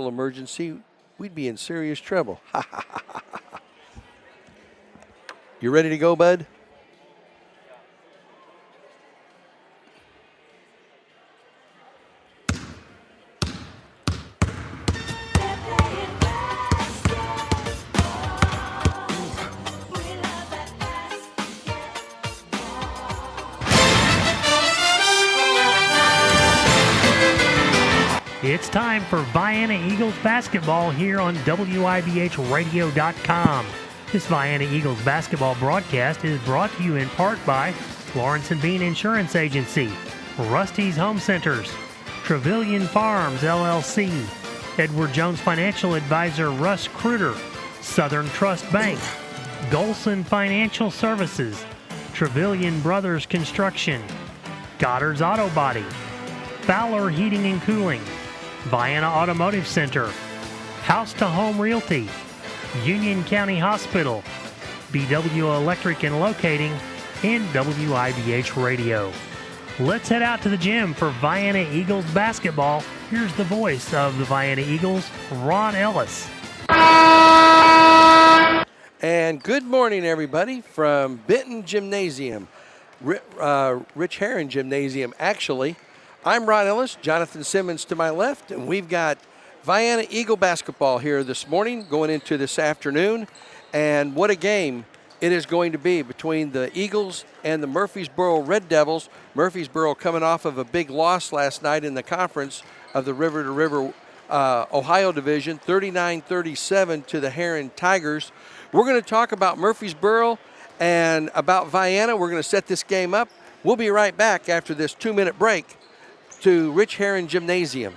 emergency, we'd be in serious trouble. You ready to go, bud? It's time for Vienna Eagles basketball here on WIBHradio.com. This Vienna Eagles basketball broadcast is brought to you in part by Lawrence & Bean Insurance Agency, Rusty's Home Centers, Trevelyan Farms, LLC, Edward Jones Financial Advisor Russ Kruder, Southern Trust Bank, Golson Financial Services, Trevelyan Brothers Construction, Goddard's Auto Body, Fowler Heating and Cooling, Vienna Automotive Center, House to Home Realty, Union County Hospital, BW Electric and Locating, and WIBH Radio. Let's head out to the gym for Vienna Eagles basketball. Here's the voice of the Vienna Eagles, Ron Ellis. And good morning, everybody, from Benton Gymnasium, Rich Herron Gymnasium, actually. I'm Ron Ellis, Jonathan Simmons to my left, and we've got Vienna Eagle basketball here this morning going into this afternoon. And what a game it is going to be between the Eagles and the Murphysboro Red Devils. Murphysboro coming off of a big loss last night in the conference of the River to River Ohio Division, 39-37 to the Herron Tigers. We're going to talk about Murphysboro and about Vienna. We're going to set this game up. We'll be right back after this 2-minute break to Rich Herron Gymnasium.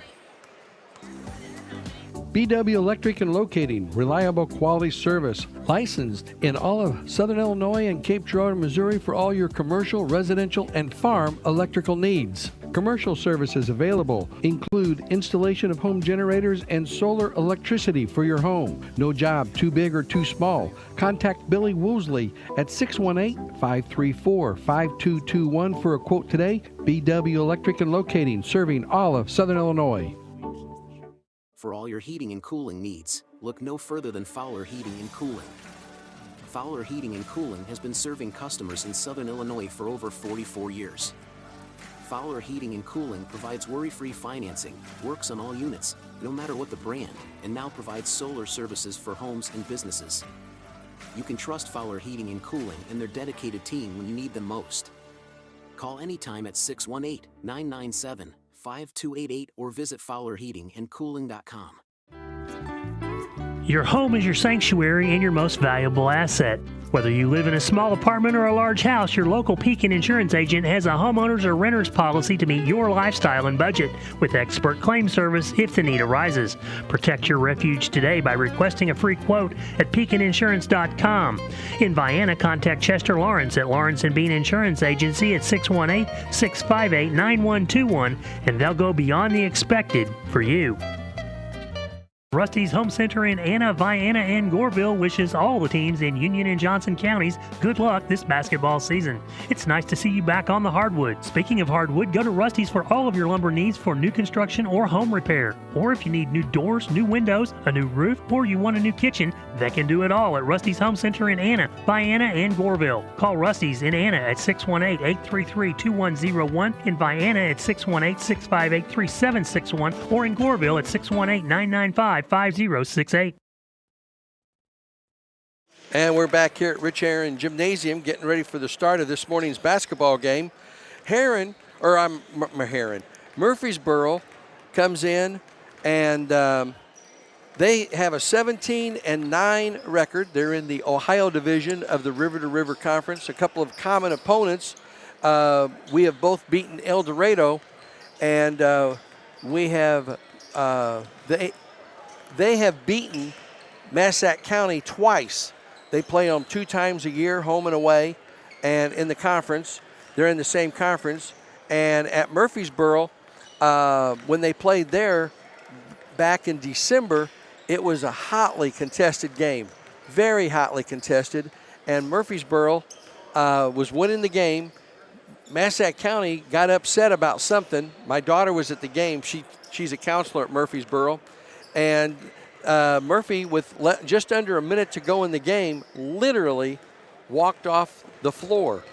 BW Electric and Locating, reliable quality service, licensed in all of Southern Illinois and Cape Girardeau, Missouri for all your commercial, residential, and farm electrical needs. Commercial services available include installation of home generators and solar electricity for your home. No job too big or too small. Contact Billy Woosley at 618-534-5221 for a quote today. BW Electric and Locating, serving all of Southern Illinois. For all your heating and cooling needs, look no further than Fowler Heating and Cooling. Fowler Heating and Cooling has been serving customers in Southern Illinois for over 44 years. Fowler Heating and Cooling provides worry-free financing, works on all units, no matter what the brand, and now provides solar services for homes and businesses. You can trust Fowler Heating and Cooling and their dedicated team when you need them most. Call anytime at 618-997-5288 or visit FowlerHeatingandCooling.com. Your home is your sanctuary and your most valuable asset. Whether you live in a small apartment or a large house, your local Pekin Insurance agent has a homeowner's or renter's policy to meet your lifestyle and budget with expert claim service if the need arises. Protect your refuge today by requesting a free quote at PekinInsurance.com. In Vienna, contact Chester Lawrence at Lawrence & Bean Insurance Agency at 618-658-9121, and they'll go beyond the expected for you. Rusty's Home Center in Anna, Vienna, and Goreville wishes all the teams in Union and Johnson counties good luck this basketball season. It's nice to see you back on the hardwood. Speaking of hardwood, go to Rusty's for all of your lumber needs for new construction or home repair. Or if you need new doors, new windows, a new roof, or you want a new kitchen, they can do it all at Rusty's Home Center in Anna, Vienna, and Goreville. Call Rusty's in Anna at 618-833-2101, in Vienna at 618-658-3761, or in Goreville at 618-995-5068. And we're back here at Rich Herron Gymnasium getting ready for the start of this morning's basketball game. Murphysboro comes in and they have a 17-9 record. They're in the Ohio division of the River to River Conference. A couple of common opponents. We have both beaten El Dorado, and we have they have beaten Massac County twice. They play them 2 times a year, home and away, and in the conference. They're in the same conference. And at Murphysboro, when they played there back in December, it was a hotly contested game, very hotly contested. And Murphysboro was winning the game. Massac County got upset about something. My daughter was at the game. She's a counselor at Murphysboro. And Murphy, with just under a minute to go in the game, literally walked off the floor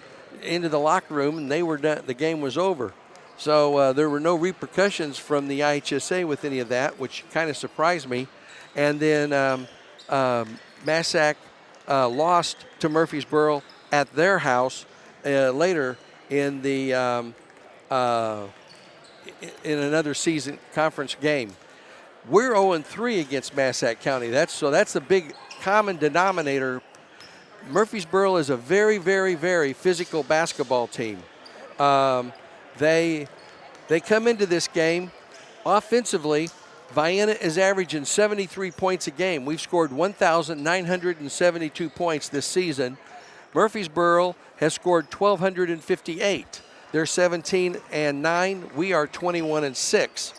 into the locker room, and they were done. The game was over. So there were no repercussions from the IHSA with any of that, which kind of surprised me. And then Massac lost to Murphysboro at their house later in the in another season conference game. We're 0-3 against Massac County. That's the big common denominator. Murphysboro is a very, very, very physical basketball team. They come into this game offensively. Vienna is averaging 73 points a game. We've scored 1,972 points this season. Murphysboro has scored 1,258. They're 17-9. We are 21-6.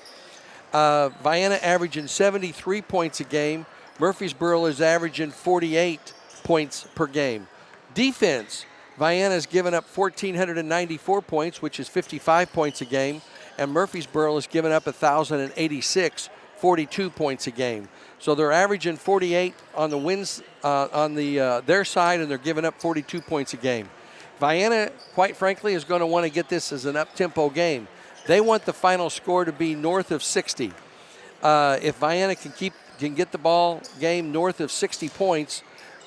Vienna averaging 73 points a game. Murphysboro is averaging 48 points per game. Defense, Vienna's given up 1,494 points, which is 55 points a game, and Murphysboro has given up 1,086, 42 points a game. So they're averaging 48 on the wins on their side, and they're giving up 42 points a game. Vienna, quite frankly, is going to want to get this as an up-tempo game. They want the final score to be north of 60. If Vienna can get the ball game north of 60 points,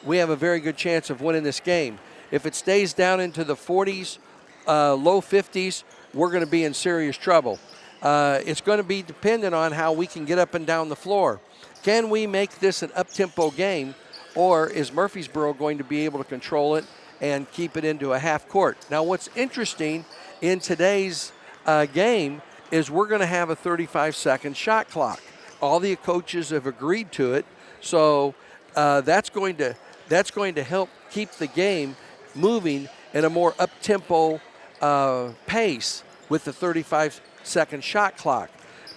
we have a very good chance of winning this game. If it stays down into the 40s, low 50s, we're going to be in serious trouble. It's going to be dependent on how we can get up and down the floor. Can we make this an up-tempo game, or is Murphysboro going to be able to control it and keep it into a half court? Now, what's interesting in today's game is we're going to have a 35-second shot clock. All the coaches have agreed to it, so that's going to help keep the game moving in a more up-tempo pace with the 35-second shot clock.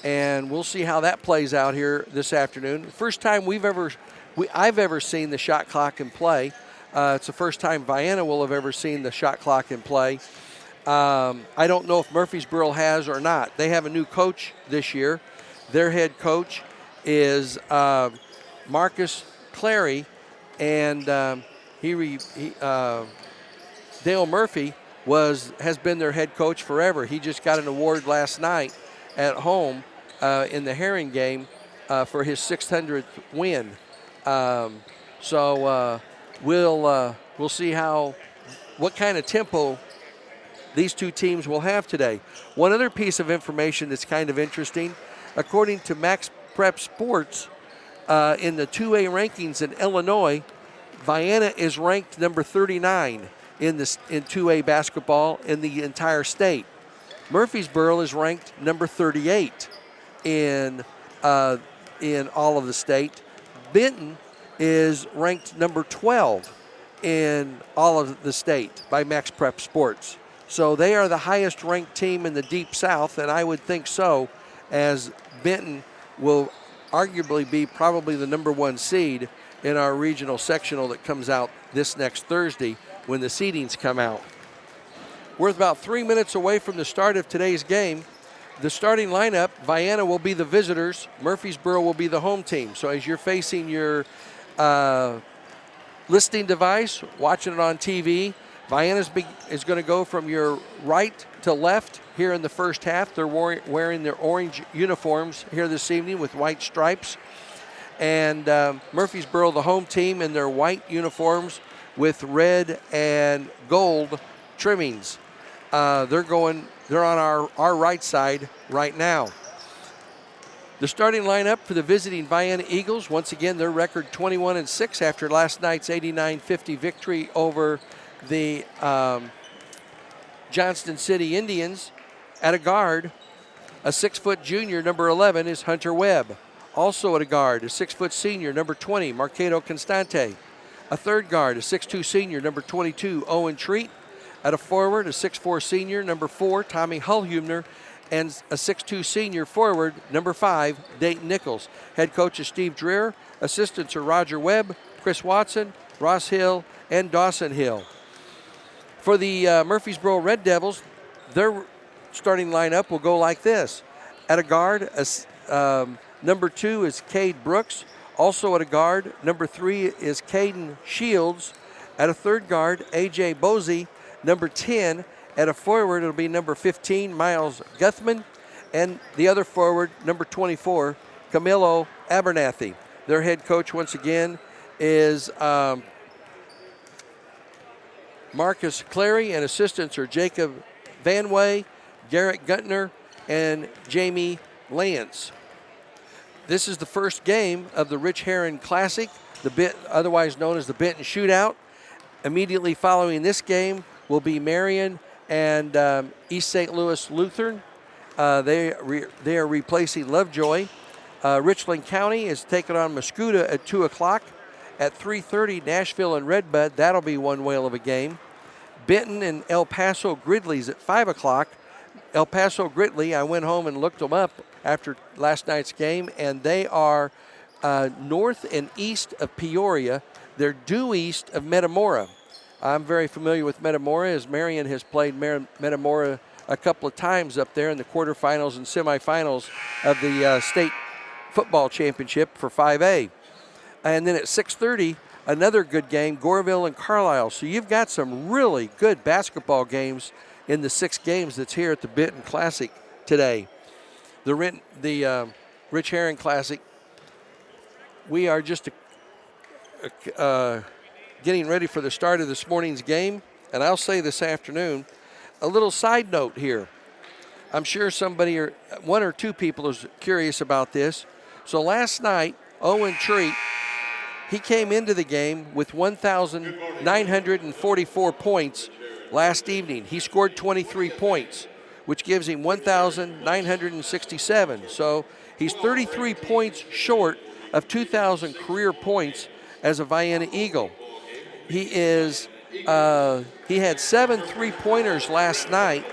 And we'll see how that plays out here this afternoon. First time I've ever seen the shot clock in play. It's the first time Vienna will have ever seen the shot clock in play. I don't know if Murphysboro has or not. They have a new coach this year. Their head coach is Marcus Clary, and Dale Murphy has been their head coach forever. He just got an award last night at home in the Herring game for his 600th win. So we'll see what kind of tempo these two teams will have today. One other piece of information that's kind of interesting, according to Max Prep Sports, in the 2A rankings in Illinois, Vienna is ranked number 39 in 2A basketball in the entire state. Murphysboro is ranked number 38 in all of the state. Benton is ranked number 12 in all of the state by Max Prep Sports. So they are the highest ranked team in the Deep South, and I would think so, as Benton will arguably be probably the number one seed in our regional sectional that comes out this next Thursday when the seedings come out. We're about 3 minutes away from the start of today's game. The starting lineup, Vienna will be the visitors, Murphysboro will be the home team. So as you're facing your listening device, watching it on TV, Vienna is going to go from your right to left here in the first half. They're wearing their orange uniforms here this evening with white stripes. And Murphysboro, the home team, in their white uniforms with red and gold trimmings. They're on our right side right now. The starting lineup for the visiting Vienna Eagles, once again, their record 21-6 after last night's 89-50 victory over the Johnston City Indians. At a guard, a 6-foot junior, number 11, is Hunter Webb. Also at a guard, a 6-foot senior, number 20, Marquedo Constante. A third guard, a 6'2 senior, number 22, Owen Treat. At a forward, a 6'4 senior, number 4, Tommy Hullhumner. And a 6'2 senior forward, number 5, Dayton Nichols. Head coach is Steve Dreer. Assistants are Roger Webb, Chris Watson, Ross Hill, and Dawson Hill. For the Murphysboro Red Devils, their starting lineup will go like this. At a guard, Number 2 is Cade Brooks, also at a guard. Number 3 is Caden Shields. At a third guard, A.J. Bosey. Number 10 at a forward, it'll be number 15, Miles Guthman. And the other forward, number 24, Camilo Abernathy. Their head coach, once again, is Marcus Clary, and assistants are Jacob Vanway, Garrett Guntner, and Jamie Lance. This is the first game of the Rich Herron Classic, otherwise known as the Benton Shootout. Immediately following this game will be Marion and East St. Louis Lutheran. They are replacing Lovejoy. Richland County is taking on Mascoutah at 2 o'clock. At 3:30, Nashville and Redbud. That'll be one whale of a game. Benton and El Paso Gridley's at 5 o'clock. El Paso Gridley, I went home and looked them up after last night's game, and they are north and east of Peoria. They're due east of Metamora. I'm very familiar with Metamora, as Marion has played Metamora a couple of times up there in the quarterfinals and semifinals of the state football championship for 5A. And then at 6:30, another good game, Goreville and Carlisle. So you've got some really good basketball games in the 6 games that's here at the Benton Classic today. The Rich Herron Classic, we are just getting ready for the start of this morning's game. And I'll say this afternoon, a little side note here. I'm sure somebody or one or two people is curious about this. So last night, Owen Treat, he came into the game with 1,944 points last evening. He scored 23 points, which gives him 1,967. So he's 33 points short of 2,000 career points as a Vienna Eagle. He had 7 3-pointers last night.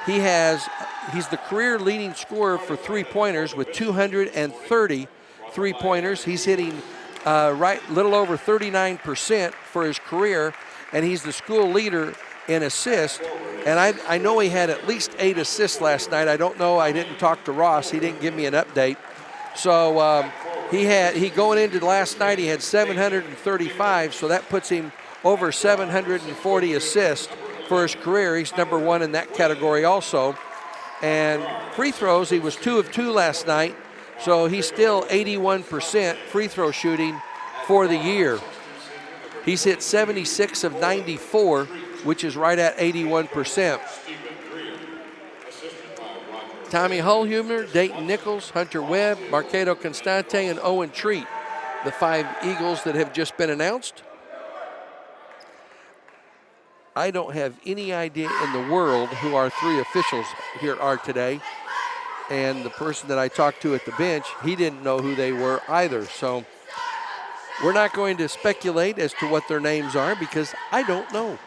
He's the career leading scorer for 3-pointers with 230 3-pointers. He's hitting little over 39% for his career, and he's the school leader in assists. And I know he had at least 8 assists last night. I don't know. I didn't talk to Ross. He didn't give me an update. So he going into last night, he had 735. So that puts him over 740 assists for his career. He's number 1 in that category also. And free throws, he was 2 of 2 last night. So he's still 81% free throw shooting for the year. He's hit 76 of 94, which is right at 81%. Tommy Hullhumner, Dayton Nichols, Hunter Webb, Marquedo Constante, and Owen Treat, the 5 Eagles that have just been announced. I don't have any idea in the world who our 3 officials here are today. And the person that I talked to at the bench, he didn't know who they were either. So we're not going to speculate as to what their names are because I don't know.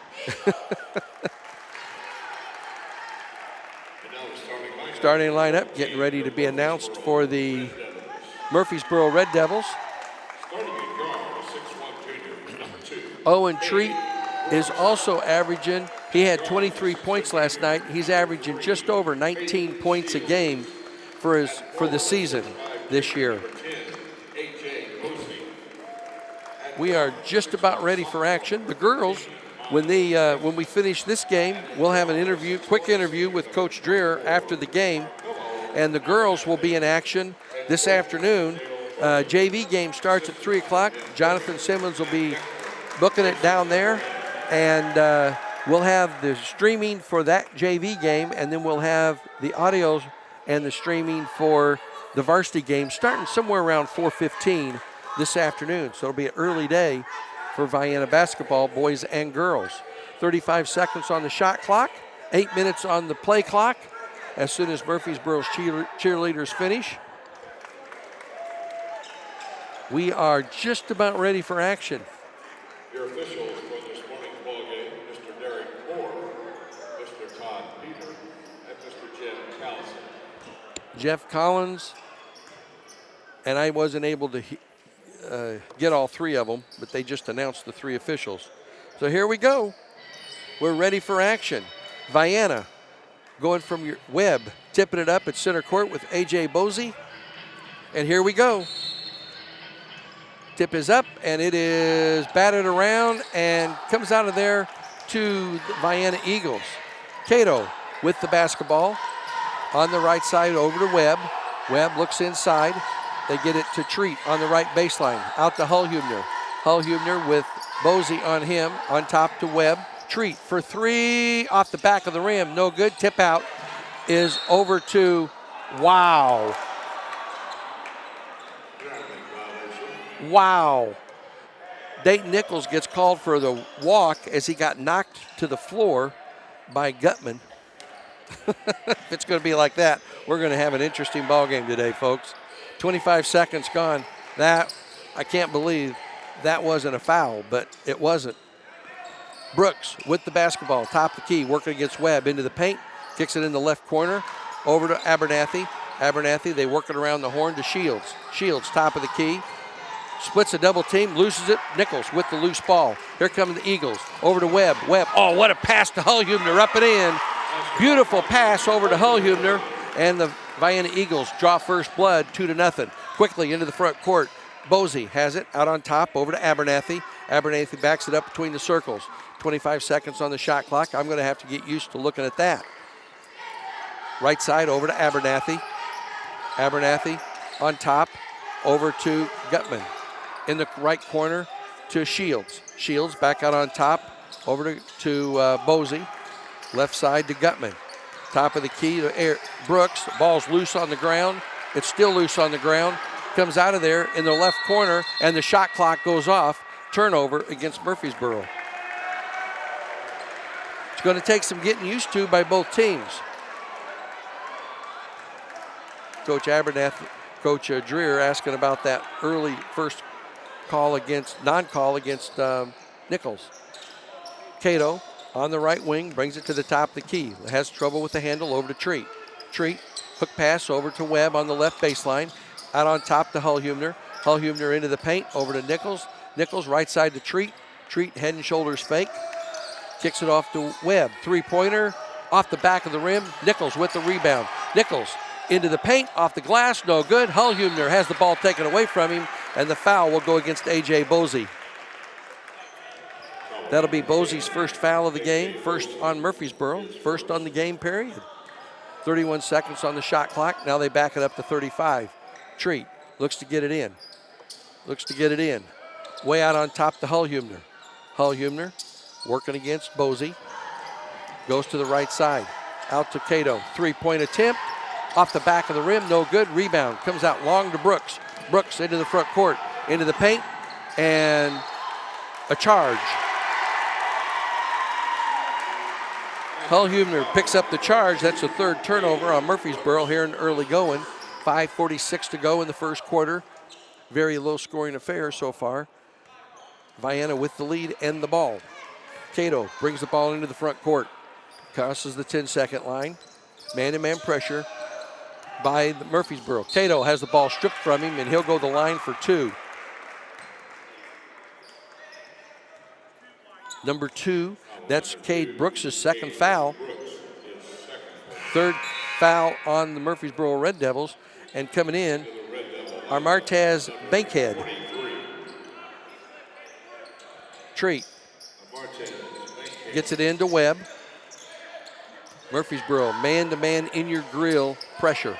Starting lineup getting ready to be announced for the Murphysboro Red Devils. Owen Treat is also averaging, he had 23 points last night. He's averaging just over 19 points a game for the season this year. We are just about ready for action. The girls, when we finish this game, we'll have an quick interview with Coach Dreer after the game, and the girls will be in action this afternoon. JV game starts at 3 o'clock. Jonathan Simmons will be booking it down there, and we'll have the streaming for that JV game, and then we'll have the audios and the streaming for the varsity game starting somewhere around 4:15 this afternoon. So it'll be an early day for Vienna basketball, boys and girls. 35 seconds on the shot clock, 8 minutes on the play clock as soon as Murphysboro's cheerleaders finish. We are just about ready for action. Your officials for this morning's ball game, Mr. Derek Moore, Mr. Todd Peter, and Mr. Jeff Townsend. Jeff Collins, and I wasn't able to get all 3 of them, but they just announced the 3 officials. So here we go. We're ready for action. Vienna going from your Webb, tipping it up at center court with A.J. Bosey. And here we go. Tip is up, and it is batted around and comes out of there to the Vienna Eagles. Cato with the basketball on the right side over to Webb. Webb looks inside. They get it to Treat on the right baseline. Out to Hullhubner. Hullhubner with Bosey on him. On top to Webb. Treat for three. Off the back of the rim. No good. Tip out is over to, wow. Wow. Dayton Nichols gets called for the walk as he got knocked to the floor by Gutman. If it's going to be like that, we're going to have an interesting ball game today, folks. 25 seconds gone. That, I can't believe that wasn't a foul, but it wasn't. Brooks with the basketball, top of the key, working against Webb into the paint, kicks it in the left corner, over to Abernathy. Abernathy, they work it around the horn to Shields. Shields, top of the key, splits a double team, loses it. Nichols with the loose ball. Here come the Eagles. Over to Webb. Webb, oh, what a pass to Hullhubner, up and in. Beautiful pass over to Hullhubner, and the Vienna Eagles draw first blood, 2-0. Quickly into the front court. Bosey has it out on top over to Abernathy. Abernathy backs it up between the circles. 25 seconds on the shot clock. I'm going to have to get used to looking at that. Right side over to Abernathy. Abernathy on top over to Gutman. In the right corner to Shields. Shields back out on top over to Bosey. Left side to Gutman. Top of the key to Brooks. Ball's loose on the ground. It's still loose on the ground. Comes out of there in the left corner, and the shot clock goes off. Turnover against Murphysboro. It's going to take some getting used to by both teams. Coach Abernathy, Coach Dreer asking about that early first call against, non-call against Nichols. Cato on the right wing, brings it to the top of the key. Has trouble with the handle, over to Treat. Treat, hook pass over to Webb on the left baseline. Out on top to Hullhubner. Hullhubner into the paint, over to Nichols. Nichols right side to Treat. Treat head and shoulders fake. Kicks it off to Webb. Three-pointer off the back of the rim. Nichols with the rebound. Nichols into the paint, off the glass, no good. Hullhubner has the ball taken away from him, and the foul will go against A.J. Bosey. That'll be Bosey's first foul of the game, first on Murphysboro, first on the game period. 31 seconds on the shot clock. Now they back it up to 35. Treat looks to get it in. Looks to get it in. Way out on top to Hullhubner. Hullhubner working against Bosey. Goes to the right side. Out to Cato. Three-point attempt. Off the back of the rim, no good. Rebound comes out long to Brooks. Brooks into the front court, into the paint, and a charge. Hullhubner picks up the charge. That's the third turnover on Murphysboro here in early going. 5:46 to go in the first quarter. Very low scoring affair so far. Vienna with the lead and the ball. Cato brings the ball into the front court. Crosses the 10-second line. Man-to-man pressure by Murphysboro. Cato has the ball stripped from him, and he'll go the line for two. Number 2, that's Cade Brooks' second foul. Third foul on the Murphysboro Red Devils. And coming in are Martez Bankhead. Treat gets it into Webb. Murphysboro, man-to-man in your grill pressure.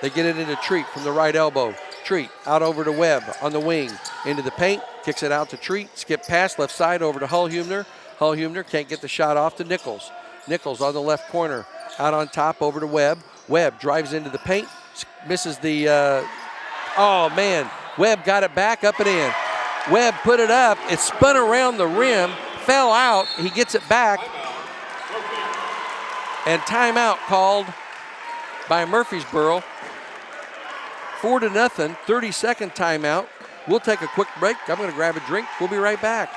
They get it into Treat from the right elbow. Treat out over to Webb on the wing. Into the paint, kicks it out to Treat. Skip pass, left side over to Hullhubner. Hullhubner can't get the shot off to Nichols. Nichols on the left corner. Out on top over to Webb. Webb drives into the paint. Misses the, oh man. Webb got it back, up and in. Webb put it up. It spun around the rim, fell out. He gets it back. And timeout called by Murphysboro. 4-0, 30-second timeout. We'll take a quick break. I'm going to grab a drink. We'll be right back.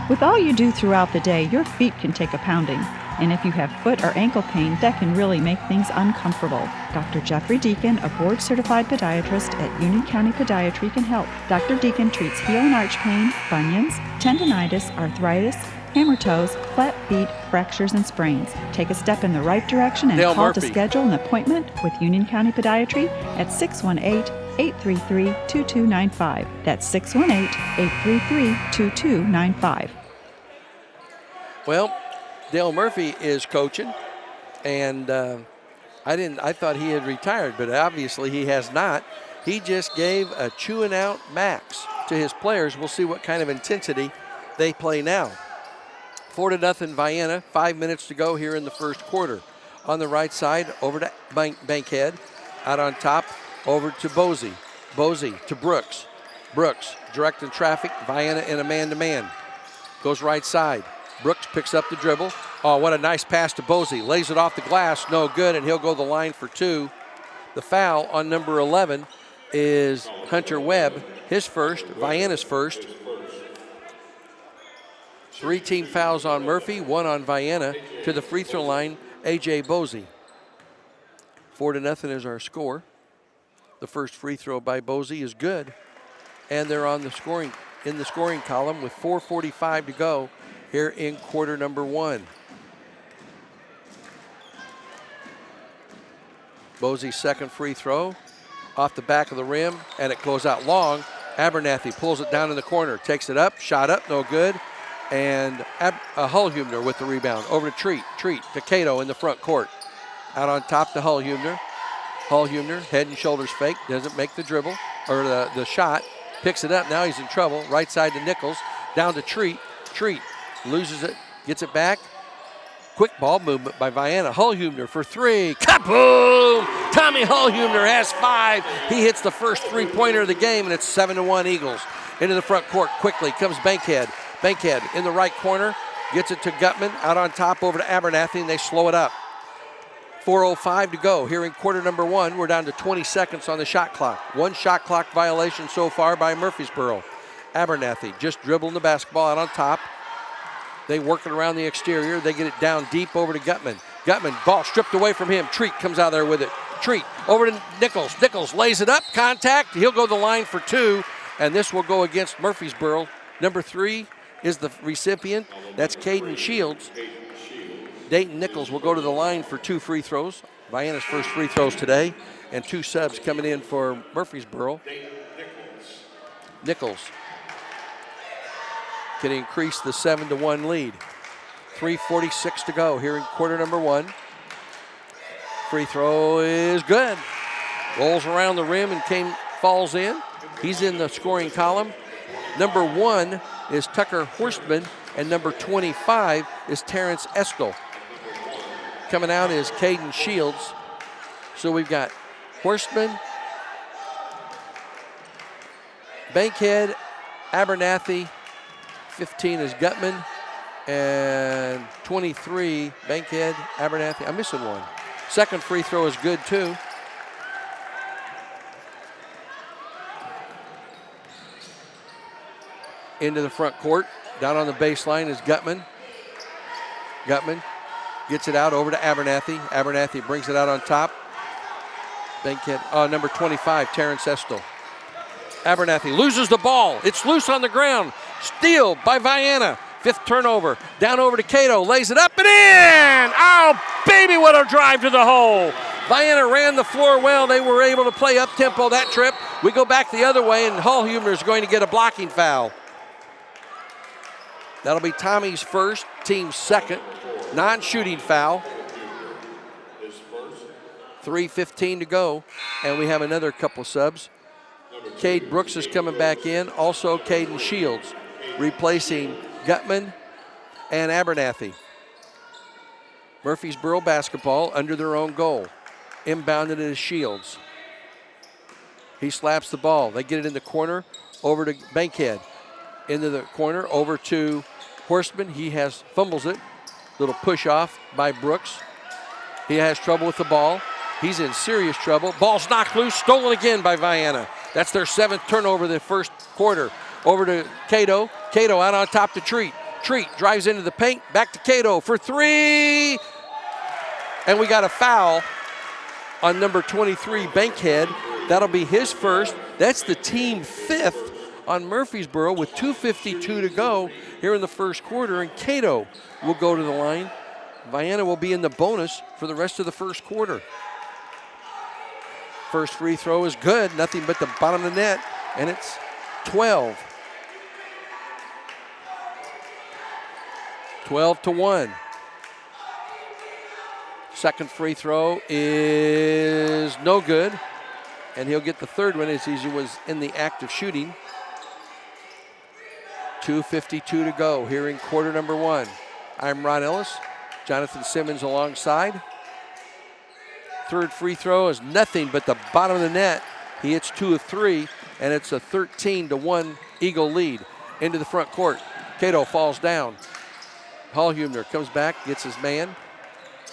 With all you do throughout the day, your feet can take a pounding. And if you have foot or ankle pain, that can really make things uncomfortable. Dr. Jeffrey Deacon, a board-certified podiatrist at Union County Podiatry, can help. Dr. Deacon treats heel and arch pain, bunions, tendonitis, arthritis, hammer toes, flat feet, fractures, and sprains. Take a step in the right direction and Dale call Murphy. to schedule an appointment with Union County Podiatry at 618-833-2295. That's 618-833-2295. Well, Dale Murphy is coaching, and I thought he had retired, but obviously he has not. He just gave a chewing out max to his players. We'll see what kind of intensity they play now. 4-0 Vienna, 5 minutes to go here in the first quarter. On the right side, over to Bankhead. Out on top, over to Bosey. Bosey to Brooks. Brooks directing traffic, Vienna in a man-to-man. Goes right side. Brooks picks up the dribble. Oh, what a nice pass to Bosey. Lays it off the glass, no good, and he'll go the line for 2. The foul on number 11 is Hunter Webb, his first, Vienna's first. 3 team fouls on Murphy, 1 on Vienna. To the free throw line, A.J. Bosey. 4-0 is our score. The first free throw by Bosey is good. And they're on the scoring column with 4:45 to go here in quarter number 1. Bosey's second free throw off the back of the rim, and it goes out long. Abernathy pulls it down in the corner, takes it up, shot up, no good. And Hullhumner with the rebound. Over to Treat to Cato in the front court. Out on top to Hullhumner. Hullhumner, head and shoulders fake, doesn't make the dribble, or the shot. Picks it up, now he's in trouble. Right side to Nichols, down to Treat. Treat loses it, gets it back. Quick ball movement by Vienna. Hullhumner for 3. Kaboom! Tommy Hullhumner has 5. He hits the first 3-pointer of the game, and it's 7-1 Eagles. Into the front court quickly comes Bankhead. Bankhead in the right corner, gets it to Gutman. Out on top over to Abernathy, and they slow it up. 4:05 to go here in quarter number 1. We're down to 20 seconds on the shot clock. 1 shot clock violation so far by Murphysboro. Abernathy just dribbling the basketball out on top. They work it around the exterior. They get it down deep over to Gutman. Gutman, ball stripped away from him. Treat comes out there with it. Treat over to Nichols. Nichols lays it up, contact. He'll go the line for 2, and this will go against Murphysboro. Number 3 is the recipient. That's Caden Shields. Dayton Nichols will go to the line for 2 free throws. Vienna's first free throws today, and 2 subs coming in for Murphysboro. Nichols can increase the 7-1 lead. 3:46 to go here in quarter number 1. Free throw is good. Rolls around the rim and falls in. He's in the scoring column. Number 1 is Tucker Horstman, and number 25 is Terrence Eskel. Coming out is Caden Shields. So we've got Horstman, Bankhead, Abernathy, 15 is Gutman, and 23, Bankhead, Abernathy. I'm missing one. Second free throw is good too. Into the front court. Down on the baseline is Gutman. Gutman gets it out over to Abernathy. Abernathy brings it out on top. Bankhead, number 25, Terrence Estel. Abernathy loses the ball. It's loose on the ground. Steal by Vienna. 5th turnover. Down over to Cato. Lays it up and in. Oh, baby, what a drive to the hole. Vienna ran the floor well. They were able to play up-tempo that trip. We go back the other way, and Hullhumner is going to get a blocking foul. That'll be Tommy's first, team's second. Non-shooting foul. 3:15 to go, and we have another couple subs. Cade Brooks is coming back in. Also Caden Shields, replacing Gutman and Abernathy. Murphysboro basketball under their own goal. Inbounded is Shields. He slaps the ball. They get it in the corner, over to Bankhead. Into the corner, over to Horstman. He fumbles it. Little push off by Brooks. He has trouble with the ball. He's in serious trouble. Ball's knocked loose, stolen again by Vienna. That's their 7th turnover of the first quarter. Over to Cato. Cato out on top to Treat. Treat drives into the paint. Back to Cato for 3. And we got a foul on number 23, Bankhead. That'll be his first. That's the team 5th on Murphysboro with 2:52 to go here in the first quarter, and Cato will go to the line. Vienna will be in the bonus for the rest of the first quarter. First free throw is good, nothing but the bottom of the net, and it's 12. 12-1. Second free throw is no good, and he'll get the third one as he was in the act of shooting. 2:52 to go here in quarter number one. I'm Ron Ellis, Jonathan Simmons alongside. Third free throw is nothing but the bottom of the net. He hits 2 of 3, and it's a 13-1 Eagle lead. Into the front court. Cato falls down. Hallhumner comes back, gets his man.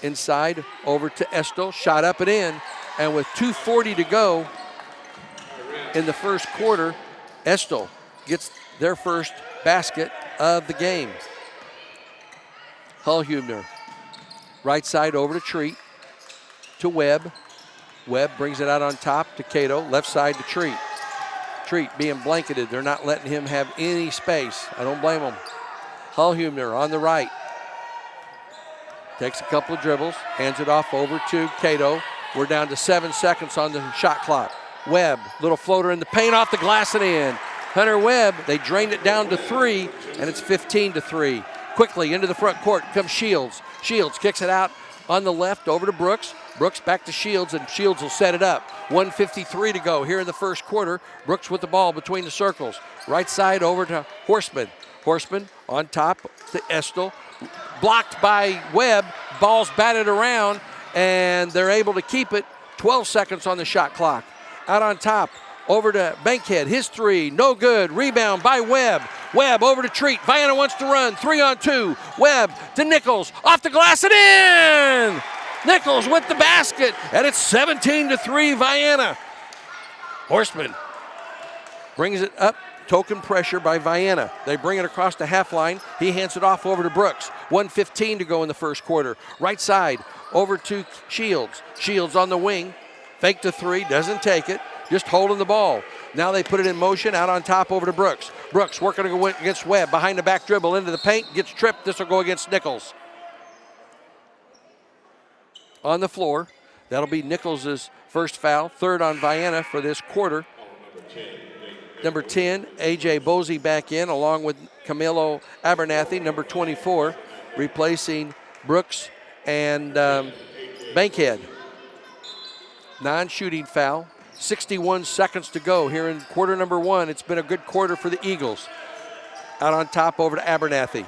Inside, over to Estel, shot up and in. And with 2:40 to go in the first quarter, Estel gets their first basket of the game. Hallhumner, right side over to Treat, to Webb. Webb brings it out on top to Cato, left side to Treat. Treat being blanketed, they're not letting him have any space. I don't blame him. Hallhumner on the right. Takes a couple of dribbles, hands it off over to Cato. We're down to 7 seconds on the shot clock. Webb, little floater in the paint, off the glass and in. Hunter Webb, they drained it down to 3, and it's 15-3. Quickly into the front court comes Shields. Shields kicks it out on the left over to Brooks. Brooks back to Shields, and Shields will set it up. 1:53 to go here in the first quarter. Brooks with the ball between the circles. Right side over to Horseman. Horseman on top to Estel. Blocked by Webb. Ball's batted around, and they're able to keep it. 12 seconds on the shot clock. Out on top, over to Bankhead. His three, no good. Rebound by Webb. Webb over to Treat. Vienna wants to run. 3-on-2. Webb to Nichols. Off the glass and in! Nichols with the basket, and it's 17-3 Vienna. Horseman brings it up. Token pressure by Vienna. They bring it across the half line. He hands it off over to Brooks. 1:15 to go in the first quarter. Right side over to Shields. Shields on the wing. Fake to 3, doesn't take it. Just holding the ball. Now they put it in motion out on top over to Brooks. Brooks working against Webb. Behind the back dribble into the paint. Gets tripped. This will go against Nichols. On the floor. That'll be Nichols' first foul. Third on Vienna for this quarter. Number 10, A.J. Bosey back in, along with Camilo Abernathy, number 24, replacing Brooks and Bankhead. Non-shooting foul. 61 seconds to go here in quarter number one. It's been a good quarter for the Eagles. Out on top over to Abernathy.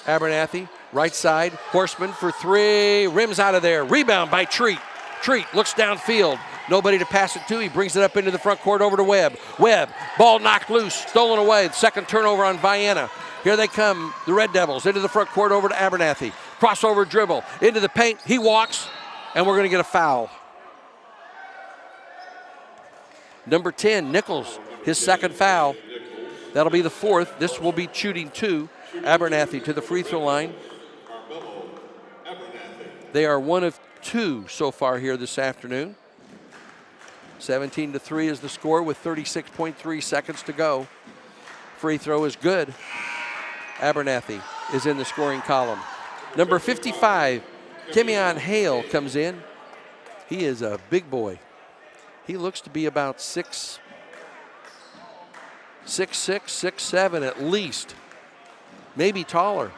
Abernathy, right side, Horseman for 3, rims out of there. Rebound by Treat. Treat looks downfield. Nobody to pass it to. He brings it up into the front court over to Webb. Webb, ball knocked loose, stolen away. Second turnover on Vienna. Here they come, the Red Devils, into the front court over to Abernathy. Crossover dribble, into the paint. He walks, and we're going to get a foul. Number 10, Nichols, his second foul. That'll be the fourth. This will be shooting 2. Abernathy to the free throw line. They are 1 of 2 so far here this afternoon. 17-3 is the score with 36.3 seconds to go. Free throw is good. Abernathy is in the scoring column. Number 55, Kimion Hale comes in. He is a big boy. He looks to be about 6'6", 6'7" at least. Maybe taller.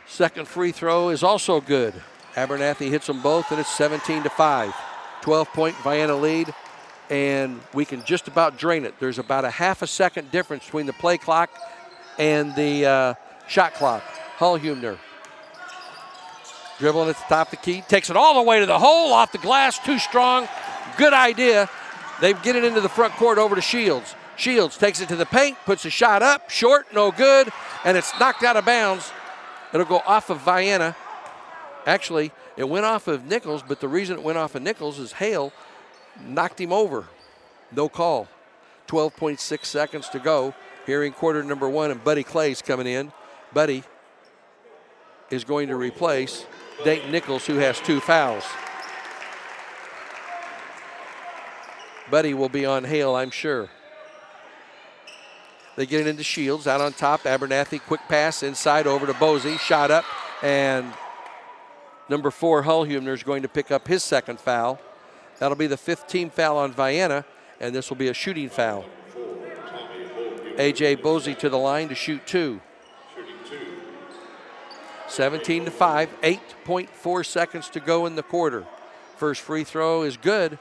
Second free throw is also good. Abernathy hits them both, and it's 17-5. 12-point Vienna lead, and we can just about drain it. There's about a half a second difference between the play clock and the shot clock. Hallhumner dribbling at the top of the key, takes it all the way to the hole, off the glass, too strong. Good idea. They get it into the front court over to Shields. Shields takes it to the paint, puts a shot up, short, no good, and it's knocked out of bounds. It'll go off of Vienna. Actually, it went off of Nichols, but the reason it went off of Nichols is Hale knocked him over. No call. 12.6 seconds to go here in quarter number one, and Buddy Clay's coming in. Buddy is going to replace Dayton Nichols, who has 2 fouls. Buddy will be on Hale, I'm sure. They get it into Shields. Out on top, Abernathy, quick pass inside over to Bosey. Shot up, and number 4, Hullhumner, is going to pick up his second foul. That'll be the 5th team foul on Vienna, and this will be a shooting foul. A.J. Bosey to the line to shoot 2. 17-5, 8.4 seconds to go in the quarter. First free throw is good.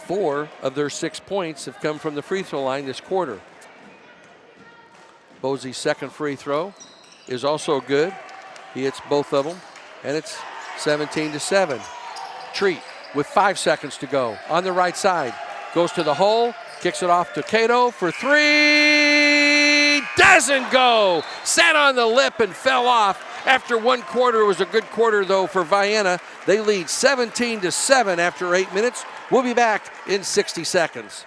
Four of their 6 points have come from the free throw line this quarter. Bosey's second free throw is also good. He hits both of them, and it's 17-7. Treat with 5 seconds to go on the right side. Goes to the hole, kicks it off to Cato for 3. Doesn't go. Sat on the lip and fell off. After 1 quarter, it was a good quarter, though, for Vienna. They lead 17-7 after 8 minutes. We'll be back in 60 seconds.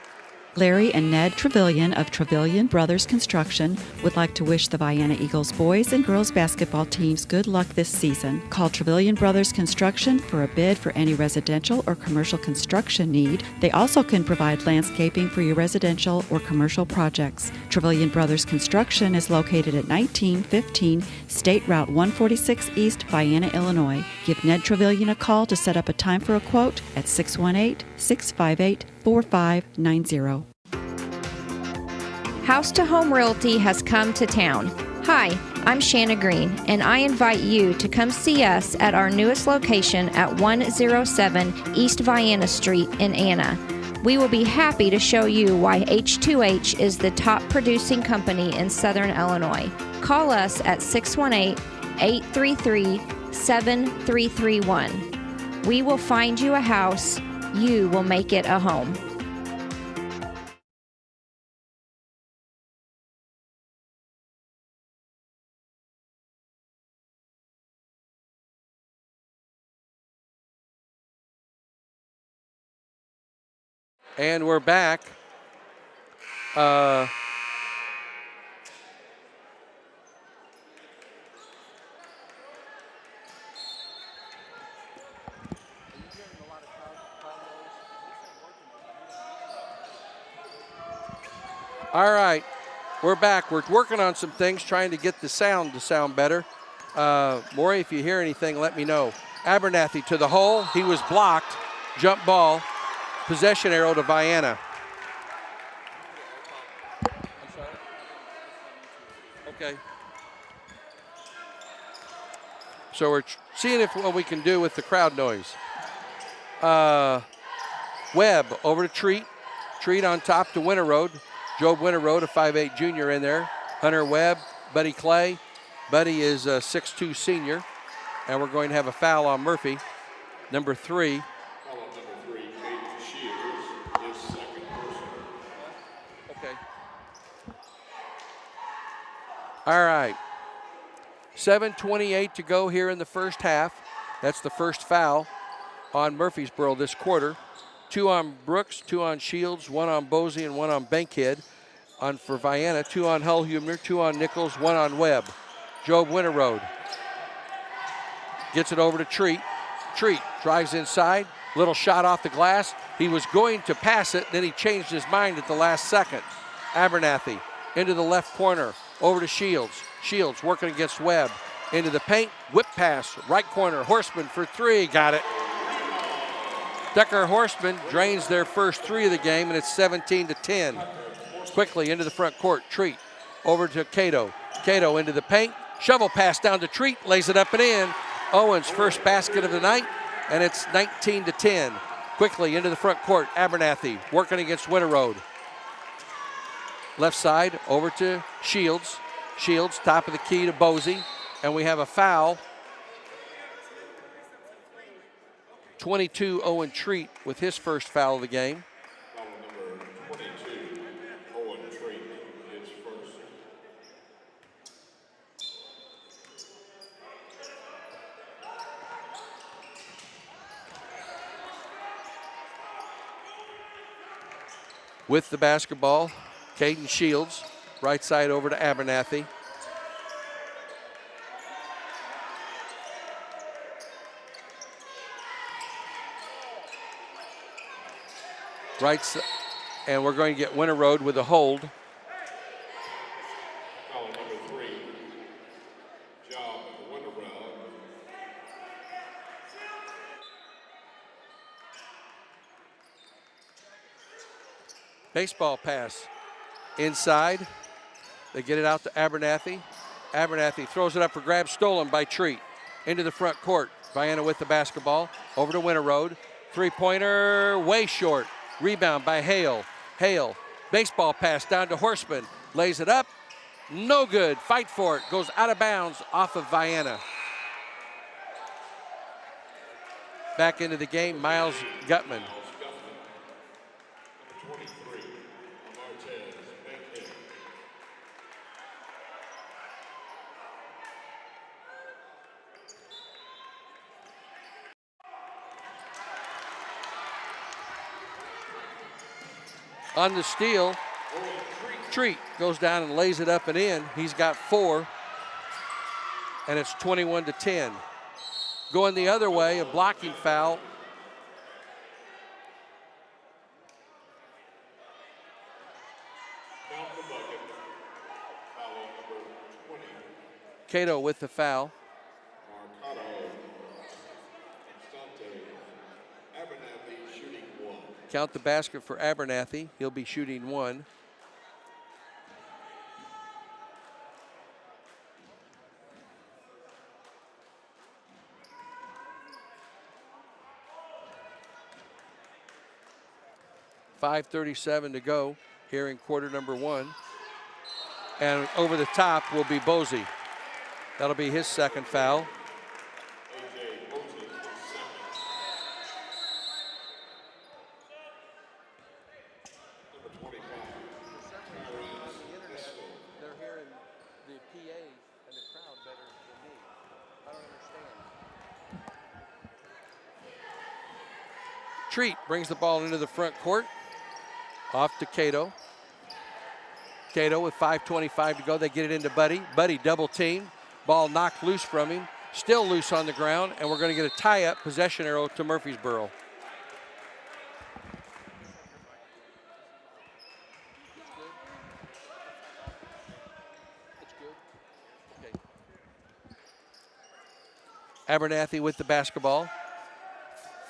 Larry and Ned Trevelyan of Trevelyan Brothers Construction would like to wish the Vienna Eagles boys and girls basketball teams good luck this season. Call Trevelyan Brothers Construction for a bid for any residential or commercial construction need. They also can provide landscaping for your residential or commercial projects. Trevelyan Brothers Construction is located at 1915 State Route 146 East, Vienna, Illinois. Give Ned Trevelyan a call to set up a time for a quote at 618-658-4590. House to Home Realty has come to town. Hi, I'm Shanna Green, and I invite you to come see us at our newest location at 107 East Vienna Street in Anna. We will be happy to show you why H2H is the top producing company in Southern Illinois. Call us at 618-833-7331. We will find you a house. You will make it a home. And we're back. All right, we're back. We're working on some things, trying to get the sound to sound better. Maury, if you hear anything, let me know. Abernathy to the hole. He was blocked. Jump ball. Possession arrow to Vienna. I'm sorry. Okay. So we're seeing what we can do with the crowd noise. Webb over to Treat. Treat on top to Winterroad. Job Winterroad, a 5'8 junior in there. Hunter Webb, Buddy Clay. Buddy is a 6'2 senior. And we're going to have a foul on Murphy, number 3. All right, 7:28 to go here in the first half. That's the first foul on Murphysboro this quarter. 2 on Brooks, 2 on Shields, 1 on Bosey, and 1 on Bankhead. For Vienna, 2 on Hullhumner, 2 on Nichols, 1 on Webb. Job Winterroad gets it over to Treat. Treat drives inside, little shot off the glass. He was going to pass it, then he changed his mind at the last second. Abernathy into the left corner. Over to Shields. Shields working against Webb. Into the paint. Whip pass. Right corner. Horseman for 3. Got it. Decker Horseman drains their first 3 of the game, and it's 17-10. Quickly into the front court. Treat. Over to Cato. Cato into the paint. Shovel pass down to Treat. Lays it up and in. Owens' first basket of the night, and it's 19-10. Quickly into the front court. Abernathy working against Winterroad. Left side over to Shields. Shields, top of the key to Bosey. And we have a foul. 22, Owen Treat with his first foul of the game. Foul number 22, Owen Treat, his first. With the basketball, Caden Shields, right side over to Abernathy. And we're going to get Winter Road with a hold. Foul number 3. Job Winter Road. Baseball pass inside. They get it out to Abernathy. Abernathy throws it up for grabs, stolen by Treat. Into the front court. Vienna with the basketball. Over to Winter Road. Three-pointer, way short. Rebound by Hale. Hale, baseball pass down to Horseman. Lays it up. No good. Fight for it. Goes out of bounds off of Vienna. Back into the game, Miles Gutman. Number 23. Martez Bankhead. On the steal, Treat goes down and lays it up and in. He's got 4, and it's 21-10. Going the other way, a blocking foul. Count the bucket. Foul number 20. Cato with the foul. Marcado. Constante. Abernathy shooting 1. Count the basket for Abernathy. He'll be shooting 1. .537 to go here in quarter number 1. And over the top will be Bosey. That'll be his second foul. A.J. Moses is second. Number 25. Tyrese Esco. They're hearing the PA and the crowd better than me. I don't understand. Treat brings the ball into the front court. Off to Cato. Cato with 5:25 to go. They get it into Buddy. Buddy double team. Ball knocked loose from him. Still loose on the ground, and we're going to get a tie-up possession arrow to Murphysboro. Abernathy with the basketball.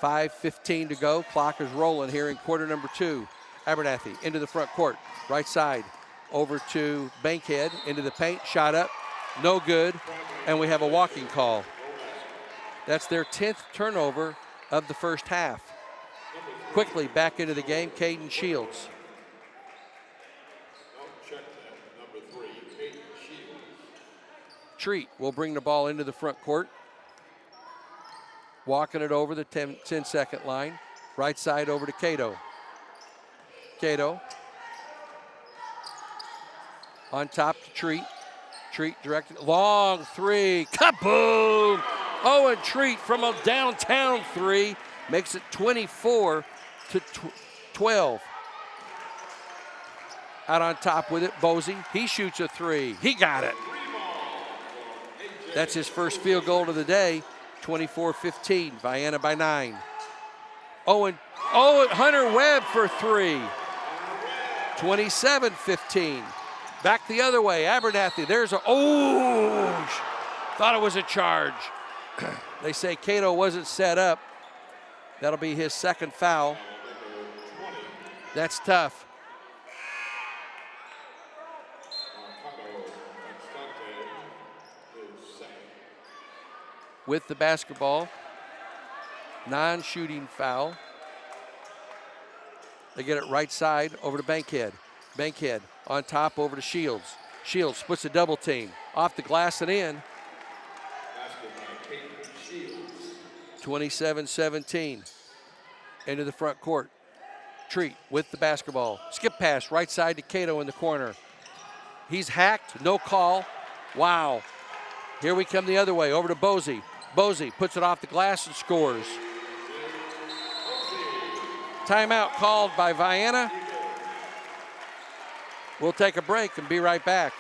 5:15 to go. Clock is rolling here in quarter number 2. Abernathy into the front court. Right side. Over to Bankhead. Into the paint. Shot up. No good. And we have a walking call. That's their 10th turnover of the first half. Quickly back into the game, Caden Shields. Check that. Number 3. Caden Shields. Treat will bring the ball into the front court. Walking it over the 10-second line. Right side over to Cato. Cato. On top to Treat. Treat directed. Long 3. Kaboom! Owen Treat from a downtown 3 makes it 24-12. Out on top with it, Bosey. He shoots a 3. He got it. That's his first field goal of the day. 24-15. Vienna by 9. Hunter Webb for 3. 27-15. Back the other way. Abernathy. There's a. Thought it was a charge. They say Cato wasn't set up. That'll be his second foul. That's tough. With the basketball. Non-shooting foul. They get it right side over to Bankhead. Bankhead on top over to Shields. Shields splits a double team. Off the glass and in. 27-17. Into the front court. Treat with the basketball. Skip pass right side to Cato in the corner. He's hacked, no call. Wow. Here we come the other way, over to Bosey. Bosey puts it off the glass and scores. Timeout called by Vienna. We'll take a break and be right back.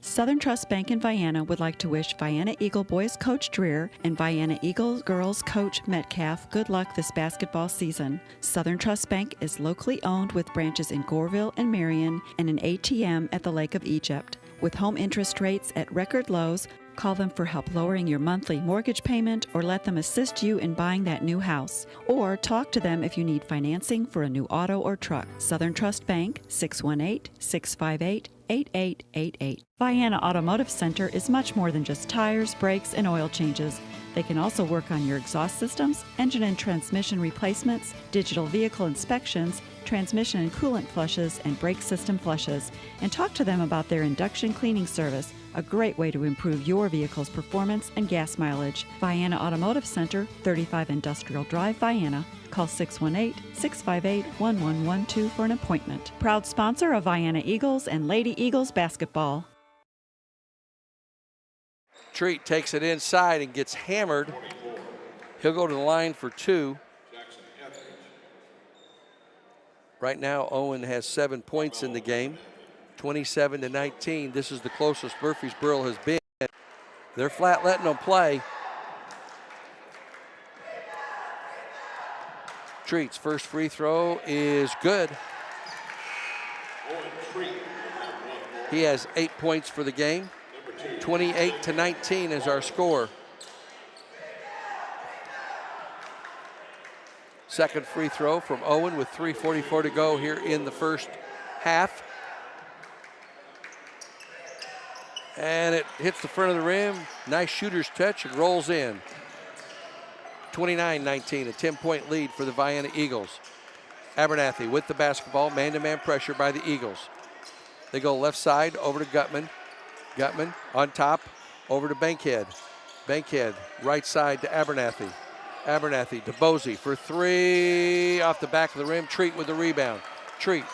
Southern Trust Bank in Vienna would like to wish Vienna Eagle boys coach Dreer and Vienna Eagle girls coach Metcalf good luck this basketball season. Southern Trust Bank is locally owned with branches in Goreville and Marion and an ATM at the Lake of Egypt. With home interest rates at record lows, call them for help lowering your monthly mortgage payment or let them assist you in buying that new house. Or talk to them if you need financing for a new auto or truck. Southern Trust Bank, 618-658-8888. Vienna Automotive Center is much more than just tires, brakes, and oil changes. They can also work on your exhaust systems, engine and transmission replacements, digital vehicle inspections, transmission and coolant flushes, and brake system flushes. And talk to them about their induction cleaning service, a great way to improve your vehicle's performance and gas mileage. Vienna Automotive Center, 35 Industrial Drive, Vienna. Call 618-658-1112 for an appointment. Proud sponsor of Vienna Eagles and Lady Eagles basketball. Treat takes it inside and gets hammered. He'll go to the line for 2. Right now, Owen has 7 points in the game, 27-19. This is the closest Murphysboro has been. They're flat letting them play. Treat's first free throw is good. He has 8 points for the game. 28-19 is our score. Second free throw from Owen with 3:44 to go here in the first half. And it hits the front of the rim. Nice shooter's touch and rolls in. 29-19, a 10-point lead for the Vienna Eagles. Abernathy with the basketball, man-to-man pressure by the Eagles. They go left side over to Gutman. Gutman on top, over to Bankhead. Bankhead, right side to Abernathy. Abernathy to Bosey for 3 off the back of the rim. Treat with the rebound. Treat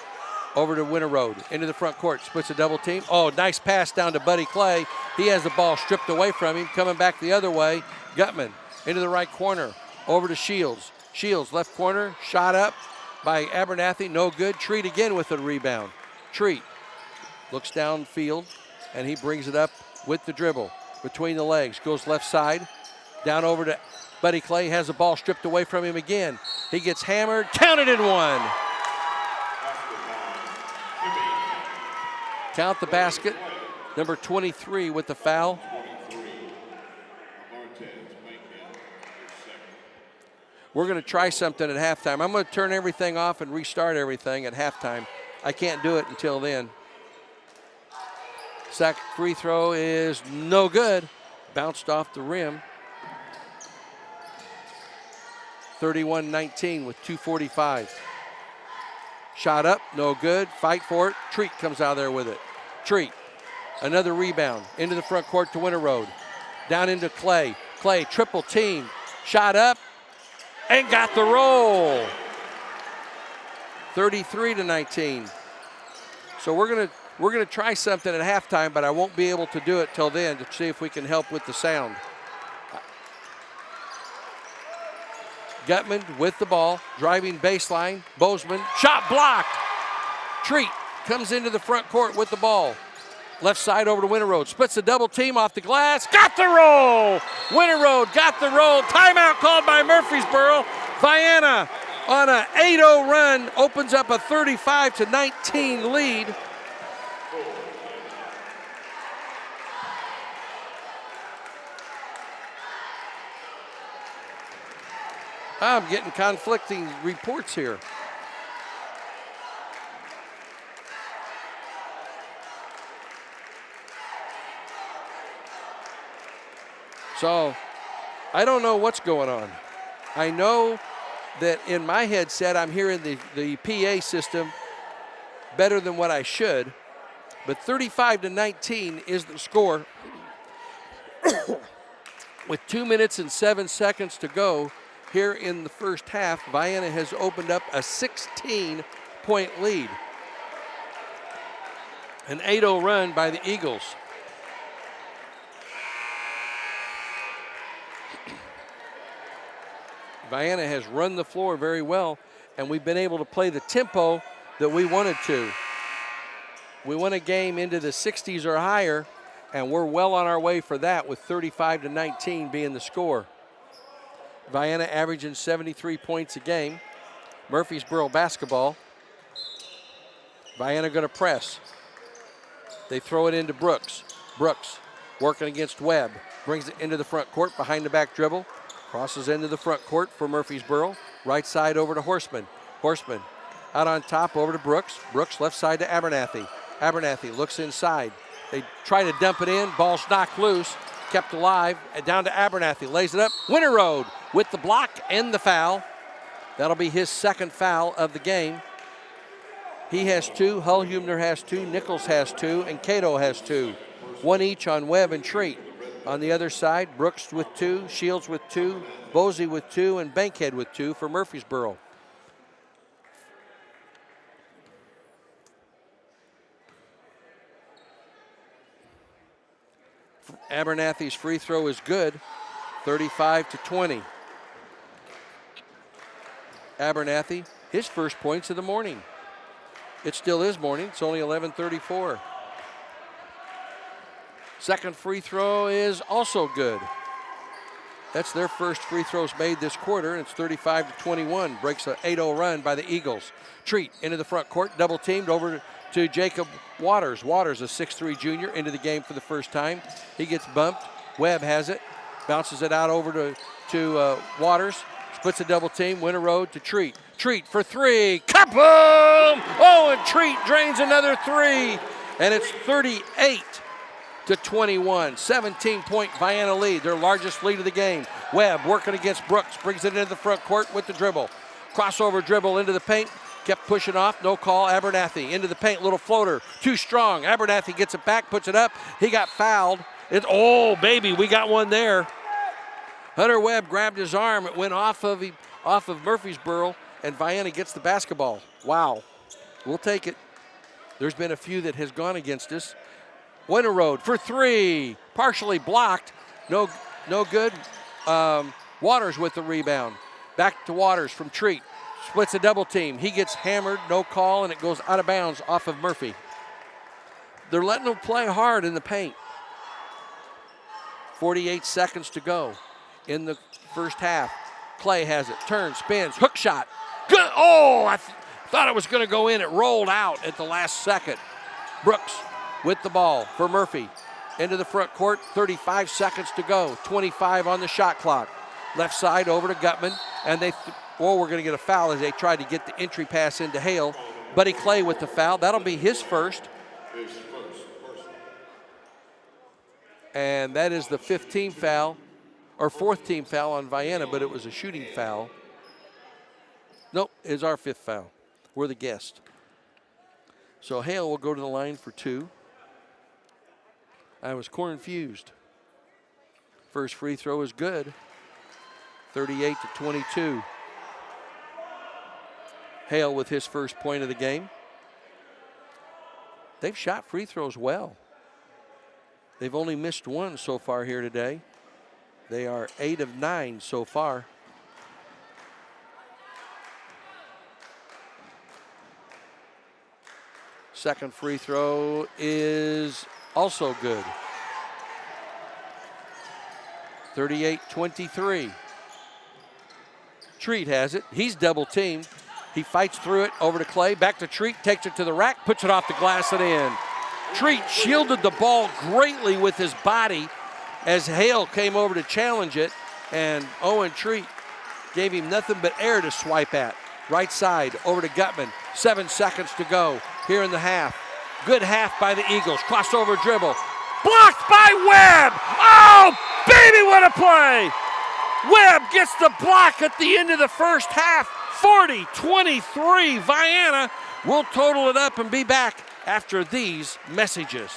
over to Winter Road, into the front court, splits a double team. Oh, nice pass down to Buddy Clay. He has the ball stripped away from him, coming back the other way. Gutman into the right corner, over to Shields. Shields, left corner, shot up by Abernathy, no good. Treat again with the rebound. Treat looks downfield, and he brings it up with the dribble between the legs. Goes left side, down over to Buddy Clay, has the ball stripped away from him again. He gets hammered, counted in 1. Count the basket. Number 23 with the foul. We're going to try something at halftime. I'm going to turn everything off and restart everything at halftime. I can't do it until then. Second free throw is no good. Bounced off the rim. 31-19 with 2:45. Shot up, no good. Fight for it. Treat comes out there with it. Treat, another rebound into the front court to Winter Road. Down into Clay. Clay, triple team. Shot up and got the roll. 33-19. So we're gonna try something at halftime, but I won't be able to do it till then to see if we can help with the sound. Gutman with the ball, driving baseline. Bozeman, shot blocked. Treat comes into the front court with the ball. Left side over to Winter Road. Splits a double team off the glass. Got the roll. Winter Road got the roll. Timeout called by Murphysboro. Vienna on a 8-0 run opens up a 35-19 lead. I'm getting conflicting reports here. So I don't know what's going on. I know that in my headset I'm hearing the PA system better than what I should, but 35-19 is the score. With 2 minutes and 7 seconds to go here in the first half, Vienna has opened up a 16-point lead. An 8-0 run by the Eagles. Vienna has run the floor very well, and we've been able to play the tempo that we wanted to. We want a game into the 60s or higher, And we're well on our way for that with 35-19 being the score. Vienna averaging 73 points a game. Murphysboro basketball. Vienna going to press. They throw it into Brooks. Brooks working against Webb. Brings it into the front court, behind the back dribble. Crosses into the front court for Murphysboro. Right side over to Horseman. Horseman out on top over to Brooks. Brooks left side to Abernathy. Abernathy looks inside. They try to dump it in. Ball's knocked loose. Kept alive. And down to Abernathy. Lays it up. Winter Road with the block and the foul. That'll be his second foul of the game. He has 2. Hullhumner has 2. Nichols has 2. And Cato has 2. 1 each on Webb and Treat. On the other side, Brooks with 2. Shields with 2. Bosey with 2. And Bankhead with 2 for Murphysboro. Abernathy's free throw is good, 35-20. Abernathy, his first points of the morning. It still is morning, it's only 11:34. Second free throw is also good. That's their first free throws made this quarter, and it's 35-21. Breaks an 8-0 run by the Eagles. Treat into the front court, double teamed over to Jacob Waters. Waters, a 6'3 junior, into the game for the first time. He gets bumped. Webb has it. Bounces it out over to Waters. Splits a double team. Winter Road to Treat. Treat for 3. Kaboom! Oh, and Treat drains another 3. And it's 38-21. 17-point Vienna lead. Their largest lead of the game. Webb working against Brooks. Brings it into the front court with the dribble. Crossover dribble into the paint. Kept pushing off, no call. Abernathy into the paint, little floater, too strong. Abernathy gets it back, puts it up. He got fouled. Oh, baby, we got one there. Hunter Webb grabbed his arm. It went off of Murphysboro, and Vienna gets the basketball. Wow, we'll take it. There's been a few that has gone against us. Winter Road for 3, partially blocked. No good. Waters with the rebound. Back to Waters from Treat. Splits a double team. He gets hammered, no call, and it goes out of bounds off of Murphy. They're letting them play hard in the paint. 48 seconds to go in the first half. Clay has it, turns, spins, hook shot. Good. Oh, I thought it was going to go in. It rolled out at the last second. Brooks with the ball for Murphy. Into the front court, 35 seconds to go. 25 on the shot clock. Left side over to Gutman, and we're going to get a foul as they tried to get the entry pass into Hale. Buddy Clay with the foul. That'll be his first. And that is the 15th foul, or 4th team foul on Vienna, but it was a shooting foul. Nope, it's our 5th foul. We're the guest. So Hale will go to the line for 2. I was confused. First free throw is good. 38-22. Hale with his first point of the game. They've shot free throws well. They've only missed 1 so far here today. They are 8 of 9 so far. Second free throw is also good. 38-23. Treat has it. He's double teamed. He fights through it over to Clay. Back to Treat. Takes it to the rack. Puts it off the glass and in. Treat shielded the ball greatly with his body as Hale came over to challenge it. And Owen Treat gave him nothing but air to swipe at. Right side over to Gutman. 7 seconds to go here in the half. Good half by the Eagles. Crossover dribble. Blocked by Webb. Oh, baby, what a play. Webb gets the block at the end of the first half. 40-23. Vienna will total it up and be back after these messages.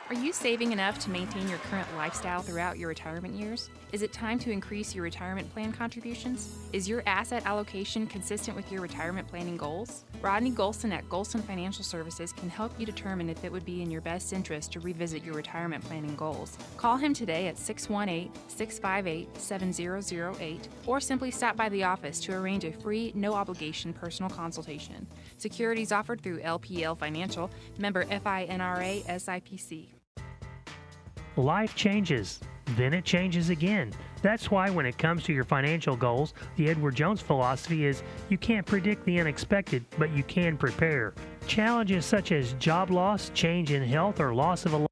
Are you saving enough to maintain your current lifestyle throughout your retirement years? Is it time to increase your retirement plan contributions? Is your asset allocation consistent with your retirement planning goals? Rodney Golson at Golson Financial Services can help you determine if it would be in your best interest to revisit your retirement planning goals. Call him today at 618-658-7008 or simply stop by the office to arrange a free, no-obligation personal consultation. Securities offered through LPL Financial, member FINRA SIPC. Life changes, then it changes again. That's why when it comes to your financial goals, the Edward Jones philosophy is you can't predict the unexpected, but you can prepare. Challenges such as job loss, change in health, or loss of a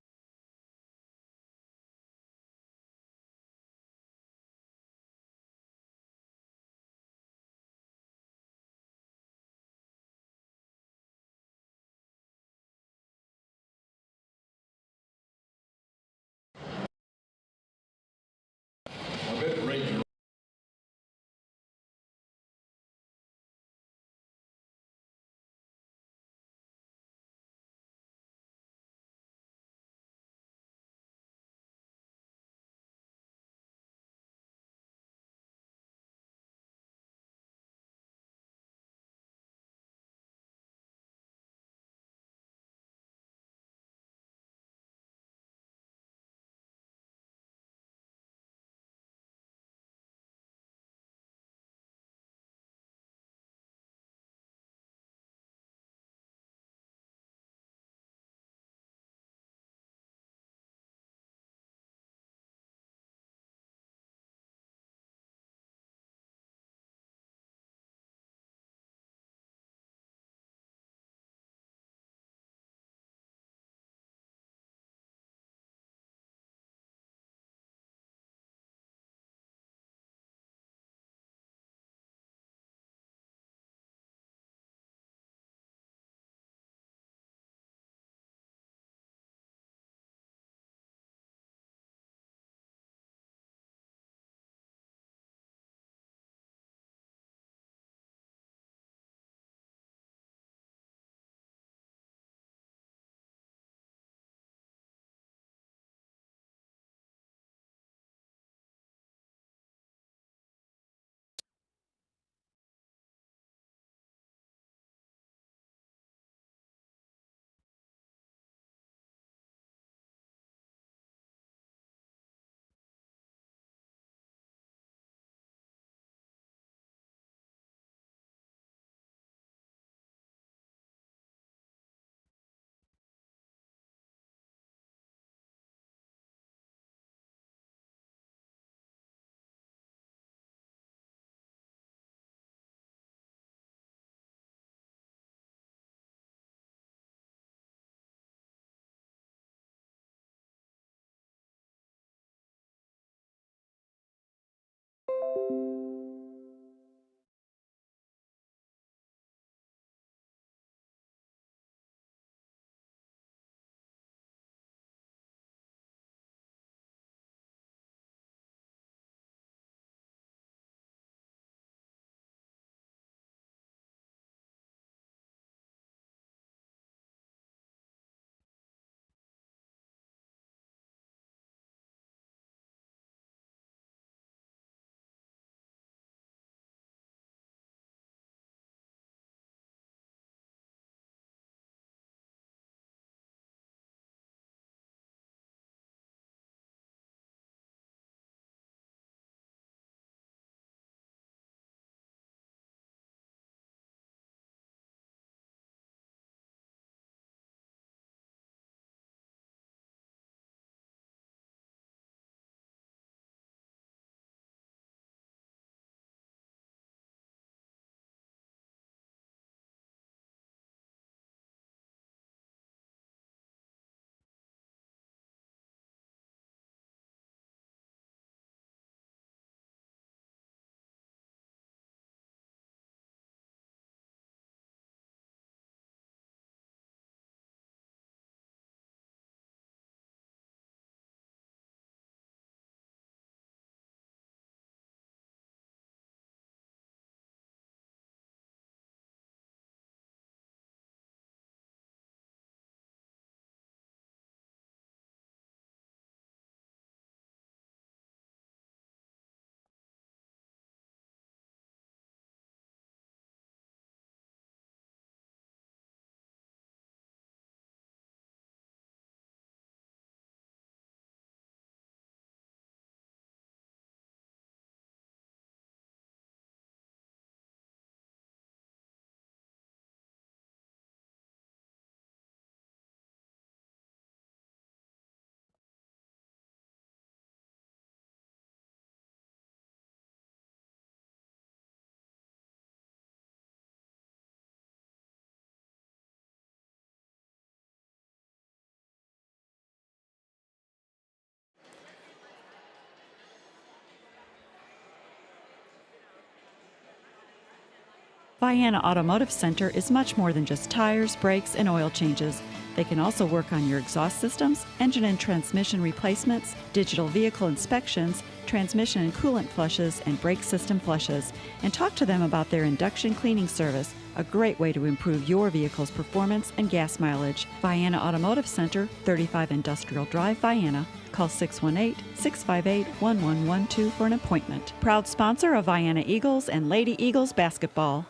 Vienna Automotive Center is much more than just tires, brakes, and oil changes. They can also work on your exhaust systems, engine and transmission replacements, digital vehicle inspections, transmission and coolant flushes, and brake system flushes. And talk to them about their induction cleaning service, a great way to improve your vehicle's performance and gas mileage. Vienna Automotive Center, 35 Industrial Drive, Vienna. Call 618-658-1112 for an appointment. Proud sponsor of Vienna Eagles and Lady Eagles basketball.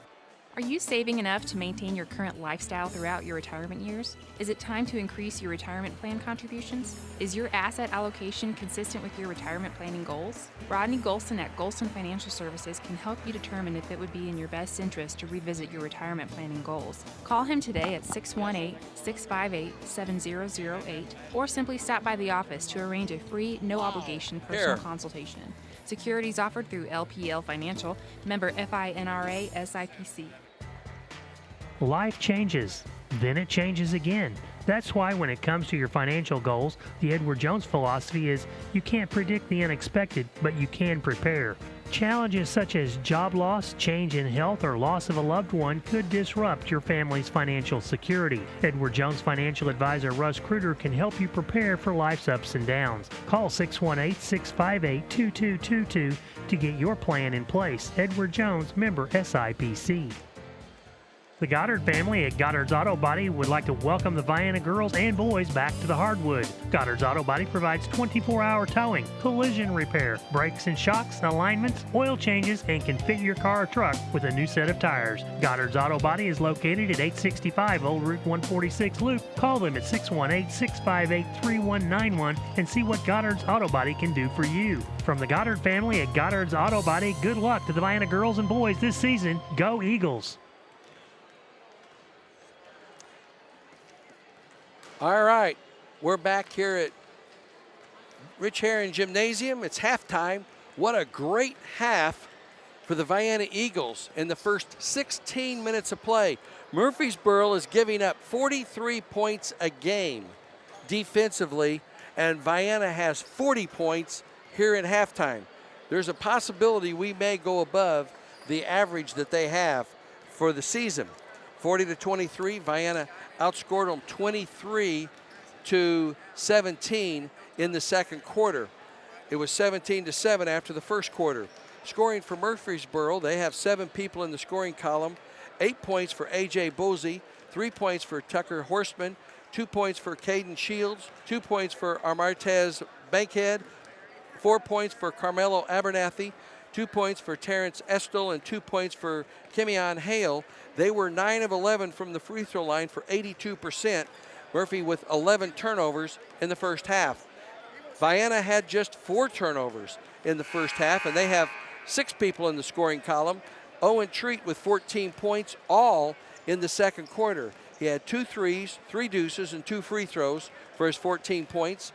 Are you saving enough to maintain your current lifestyle throughout your retirement years? Is it time to increase your retirement plan contributions? Is your asset allocation consistent with your retirement planning goals? Rodney Golson at Golson Financial Services can help you determine if it would be in your best interest to revisit your retirement planning goals. Call him today at 618-658-7008 or simply stop by the office to arrange a free, no-obligation personal consultation. Securities offered through LPL Financial, member FINRA SIPC. Life changes, then it changes again. That's why when it comes to your financial goals, the Edward Jones philosophy is you can't predict the unexpected, but you can prepare. Challenges such as job loss, change in health, or loss of a loved one could disrupt your family's financial security. Edward Jones financial advisor Russ Kruger can help you prepare for life's ups and downs. Call 618-658-2222 to get your plan in place. Edward Jones, member SIPC. The Goddard family at Goddard's Auto Body would like to welcome the Vienna girls and boys back to the hardwood. Goddard's Auto Body provides 24-hour towing, collision repair, brakes and shocks, alignments, oil changes, and can fit your car or truck with a new set of tires. Goddard's Auto Body is located at 865 Old Route 146 Loop. Call them at 618-658-3191 and see what Goddard's Auto Body can do for you. From the Goddard family at Goddard's Auto Body, good luck to the Vienna girls and boys this season. Go Eagles! All right, we're back here at Rich Herring Gymnasium. It's halftime. What a great half for the Vienna Eagles in the first 16 minutes of play. Murphysboro is giving up 43 points a game defensively, and Vienna has 40 points here at halftime. There's a possibility we may go above the average that they have for the season. 40-23, Vienna outscored them 23-17 in the second quarter. It was 17-7 after the first quarter. Scoring for Murphysboro, they have 7 people in the scoring column. 8 points for A.J. Bosey, 3 points for Tucker Horstman, 2 points for Caden Shields, 2 points for Armartez Bankhead, 4 points for Carmelo Abernathy, 2 points for Terrence Estel, and 2 points for Kimion Hale. They were 9 of 11 from the free throw line for 82%. Murphy with 11 turnovers in the first half. Vienna had just 4 turnovers in the first half, and they have 6 people in the scoring column. Owen Treat with 14 points, all in the second quarter. He had 2 threes, 3 deuces, and 2 free throws for his 14 points.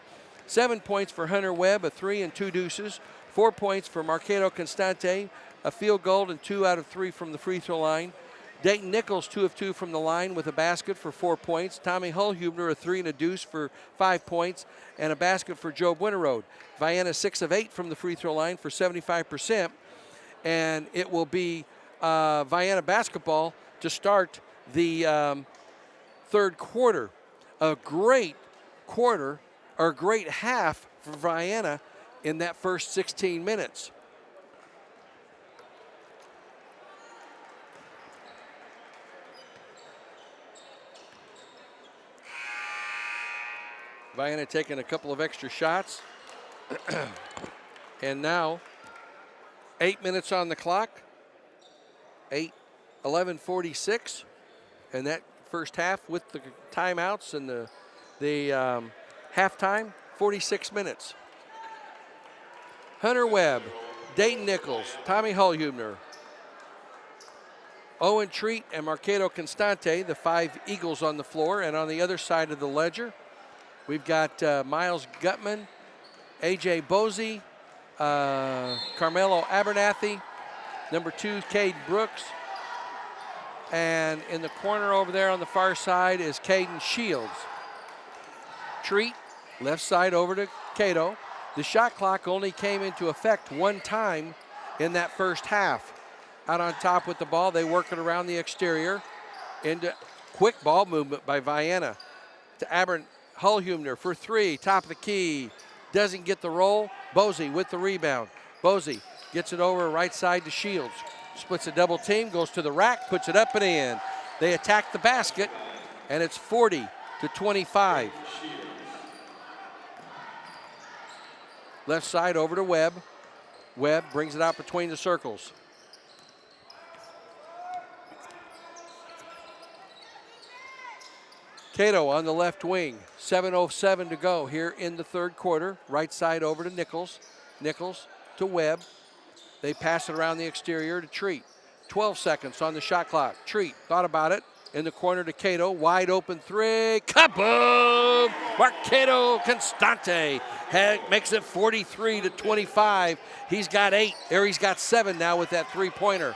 7 points for Hunter Webb, a 3 and 2 deuces. 4 points for Marquedo Constante, a field goal and 2 out of 3 from the free throw line. Dayton Nichols, 2 of 2 from the line with a basket for 4 points. Tommy Hullhubner, a 3 and a deuce for 5 points, and a basket for Job Winterroad. Vienna, 6 of 8 from the free throw line for 75%. And it will be Vienna basketball to start the third quarter. A great quarter, or a great half for Vienna in that first 16 minutes. Vienna taking a couple of extra shots. And now 8 minutes on the clock. 11:46. And that first half with the timeouts and the halftime, 46 minutes. Hunter Webb, Dayton Nichols, Tommy Hullhubner, Owen Treat, and Marquedo Constante, the 5 Eagles on the floor. And on the other side of the ledger, we've got Miles Gutman, A.J. Bosey, Carmelo Abernathy, number 2, Cade Brooks. And in the corner over there on the far side is Caden Shields. Treat, left side over to Cato. The shot clock only came into effect 1 time in that first half. out on top with the ball. They work it around the exterior into quick ball movement by Vienna to Aber Hullhumner for three, top of the key. Doesn't get the roll. Bosey with the rebound. Bosey gets it over right side to Shields. Splits a double team, goes to the rack, puts it up and in. They attack the basket, and it's 40-25. Left side over to Webb. Webb brings it out between the circles. Cato on the left wing. 7:07 to go here in the third quarter. Right side over to Nichols. Nichols to Webb. They pass it around the exterior to Treat. 12 seconds on the shot clock. Treat thought about it. In the corner to Cato. Wide open three. Kaboom! Marcato Constante makes it 43-25. He's got 8, or he's got 7 now with that three-pointer.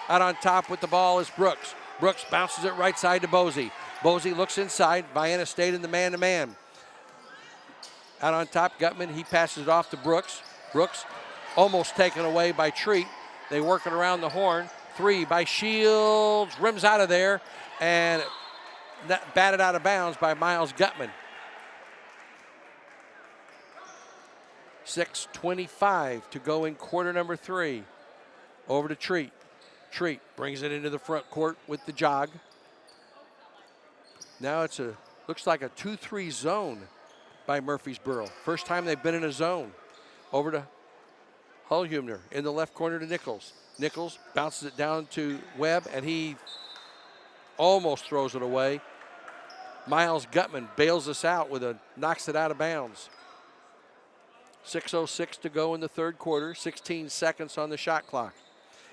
Out on top with the ball is Brooks. Brooks bounces it right side to Bosey. Bosey looks inside. Vienna stayed in the man-to-man. Out on top, Gutman, he passes it off to Brooks. Brooks almost taken away by Treat. They work it around the horn. 3 by Shields, rims out of there, and batted out of bounds by Miles Gutman. 6:25 to go in quarter number 3. Over to Treat. Treat brings it into the front court with the jog. Now it's looks like a 2-3 zone by Murphysboro. First time they've been in a zone. Over to Hullhumner in the left corner to Nichols. Nichols bounces it down to Webb, and he almost throws it away. Miles Gutman bails us out knocks it out of bounds. 6:06 to go in the third quarter. 16 seconds on the shot clock.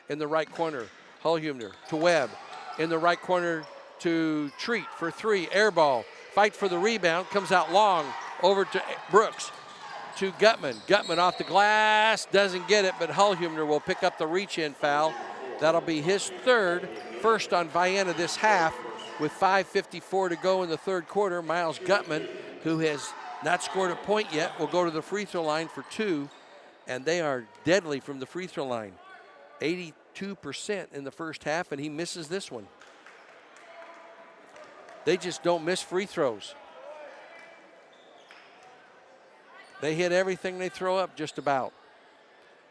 In the right corner, Hullhumner to Webb. In the right corner to Treat for 3. Air ball. Fight for the rebound. Comes out long. Over to Brooks. To Gutman. Gutman off the glass. Doesn't get it, but Hullhumner will pick up the reach-in foul. That'll be his third. First on Vienna this half. With 5:54 to go in the third quarter, Miles Gutman, who has not scored a point yet, will go to the free throw line for 2. And they are deadly from the free throw line. 82% in the first half, and he misses this one. They just don't miss free throws. They hit everything they throw up just about.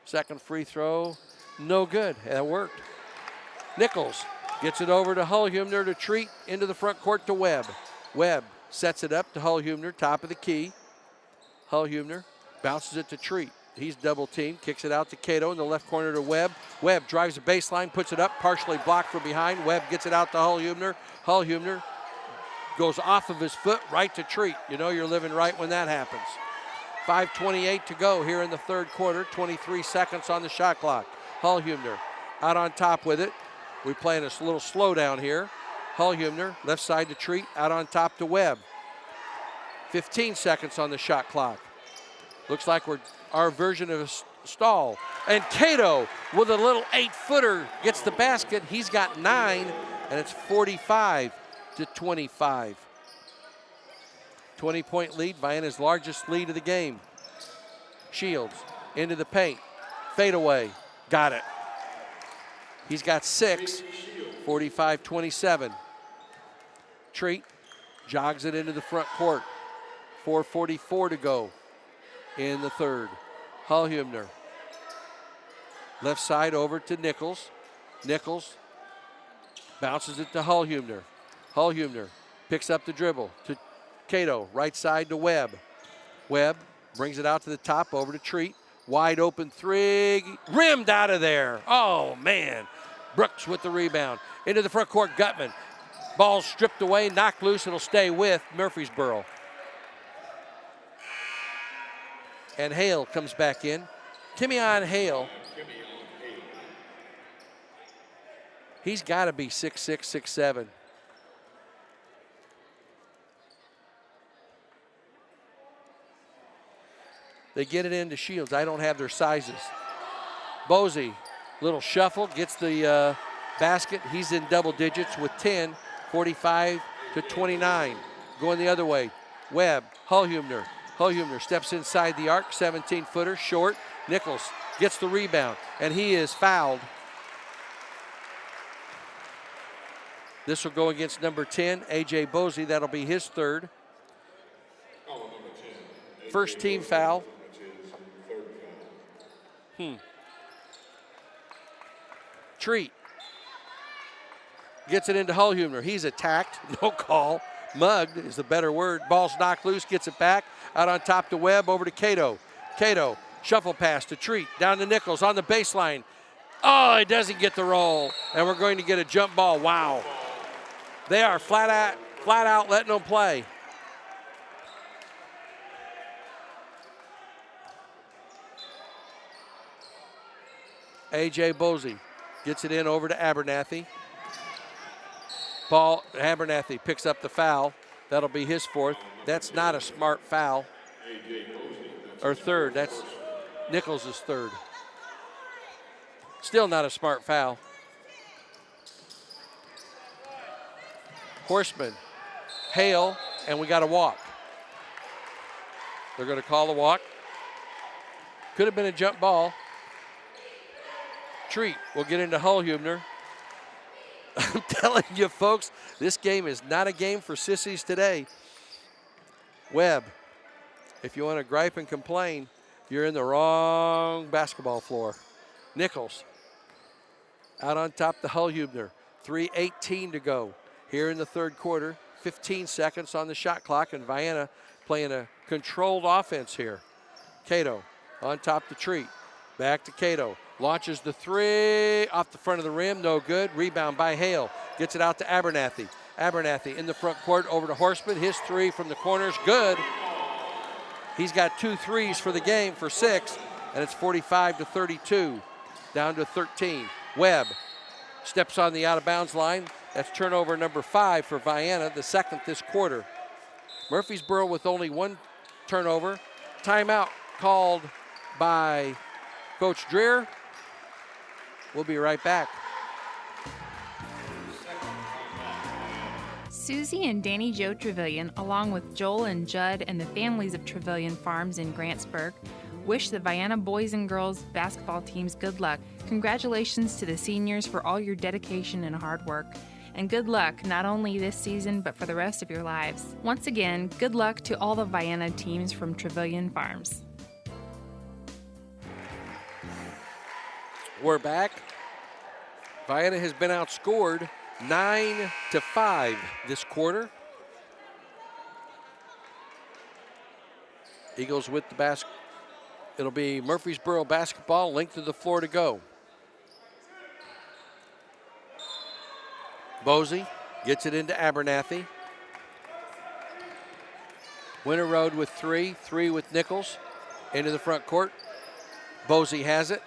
Second free throw, no good. That worked. Nichols gets it over to Hullhumner to Treat into the front court to Webb. Webb sets it up to Hullhumner, top of the key. Hullhumner bounces it to Treat. He's double teamed, kicks it out to Cato in the left corner to Webb. Webb drives the baseline, puts it up, partially blocked from behind. Webb gets it out to Hullhumner. Hullhumner goes off of his foot right to Treat. You know you're living right when that happens. 5:28 to go here in the third quarter. 23 seconds on the shot clock. Hullhumner out on top with it. We're playing a little slowdown here. Hullhumner left side to Treat, out on top to Webb. 15 seconds on the shot clock. Looks like we're our version of a stall. And Cato with a little 8-footer gets the basket. He's got 9, and it's 45-25. 20-point lead, Vienna's largest lead of the game. Shields into the paint. Fadeaway. Got it. He's got 6. 45-27. Treat jogs it into the front court. 4:44 to go in the third. Hullhumner. Left side over to Nichols. Nichols bounces it to Hullhumner. Hullhumner picks up the dribble to Cato, right side to Webb. Webb brings it out to the top, over to Treat. Wide open 3, rimmed out of there. Oh, man. Brooks with the rebound. Into the front court, Gutman. Ball stripped away, knocked loose. It'll stay with Murphysboro. And Hale comes back in. Timion Hale. He's got to be 6'6", 6'7". They get it into Shields. I don't have their sizes. Bosey, little shuffle, gets the basket. He's in double digits with 10, 45-29. Going the other way. Webb, Hullhumner. Hullhumner steps inside the arc, 17-footer, short. Nichols gets the rebound, and he is fouled. This will go against number 10, A.J. Bosey. That'll be his third. First team foul. Treat gets it into Hullhumner. He's attacked. No call. Mugged is the better word. Ball's knocked loose. Gets it back. Out on top to Webb. Over to Cato. Cato. Shuffle pass to Treat. Down to Nichols on the baseline. Oh, it doesn't get the roll. And we're going to get a jump ball. Wow. They are flat out letting them play. A.J. Bosey gets it in over to Abernathy. Abernathy picks up the foul. That'll be his fourth. That's not a smart foul. Or third. That's Nichols' third. Still not a smart foul. Horseman, Hale, and we got a walk. They're going to call the walk. Could have been a jump ball. Treat will get into Hullhumner. I'm telling you, folks, this game is not a game for sissies today. Webb, if you want to gripe and complain, you're in the wrong basketball floor. Nichols, out on top to Hullhumner. 3:18 to go here in the third quarter. 15 seconds on the shot clock, and Vienna playing a controlled offense here. Cato on top to Treat. Back to Cato. Launches the three off the front of the rim. No good. Rebound by Hale. Gets it out to Abernathy. Abernathy in the front court over to Horseman. His three from the corners. Good. He's got 2 threes for the game for 6, and it's 45-32. Down to 13. Webb steps on the out-of-bounds line. That's turnover number 5 for Vienna, the second this quarter. Murphysboro with only 1 turnover. Timeout called by Coach Dreer. We'll be right back. Susie and Danny Joe Trevelyan, along with Joel and Judd and the families of Trevelyan Farms in Grantsburg, wish the Vienna boys and girls basketball teams good luck. Congratulations to the seniors for all your dedication and hard work. And good luck not only this season, but for the rest of your lives. Once again, good luck to all the Vienna teams from Trevelyan Farms. We're back. Vienna has been outscored 9-5 this quarter. Eagles with the basket. It'll be Murphysboro basketball, length of the floor to go. Bosey gets it into Abernathy. Winter Road with 3 with Nichols into the front court. Bosey has it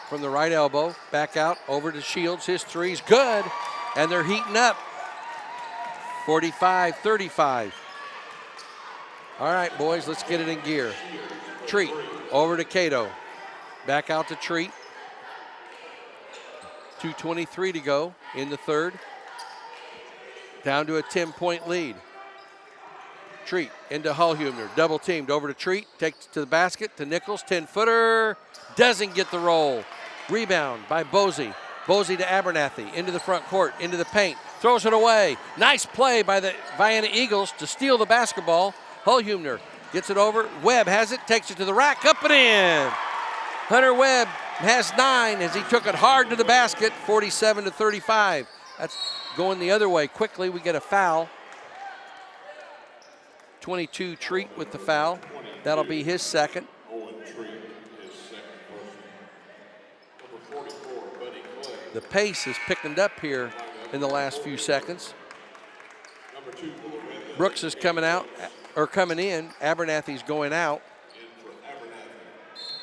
from the right elbow, back out over to Shields. His three's good, and they're heating up. 45-35. All right, boys, let's get it in gear. Treat over to Cato. Back out to Treat. 2:23 to go in the third. Down to a 10-point lead. Treat into Hullhumner. Double teamed over to Treat. Takes it to the basket to Nichols. 10-footer. Doesn't get the roll. Rebound by Bosey. Bosey to Abernathy. Into the front court. Into the paint. Throws it away. Nice play by the Vienna Eagles to steal the basketball. Hullhumner gets it over. Webb has it. Takes it to the rack. Up and in. Hunter Webb has 9 as he took it hard to the basket. 47-35. That's going the other way. Quickly, we get a foul. 22 Treat with the foul. That'll be his second. The pace is picking up here in the last few seconds. Brooks is coming out, or coming in. Abernathy's going out.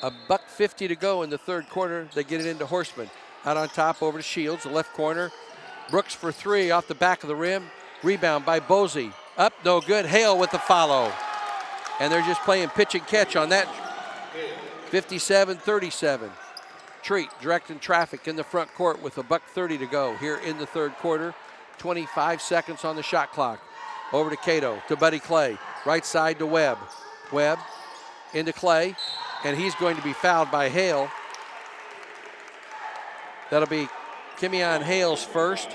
$1:50 to go in the third quarter. They get it into Horseman. Out on top over to Shields, the left corner. Brooks for 3 off the back of the rim. Rebound by Bosey. Up, no good. Hale with the follow. And they're just playing pitch and catch on that. 57-37. Treat directing traffic in the front court with $1:30 to go here in the third quarter. 25 seconds on the shot clock. Over to Cato, to Buddy Clay. Right side to Webb. Webb into Clay, and he's going to be fouled by Hale. That'll be Kimion Hale's first.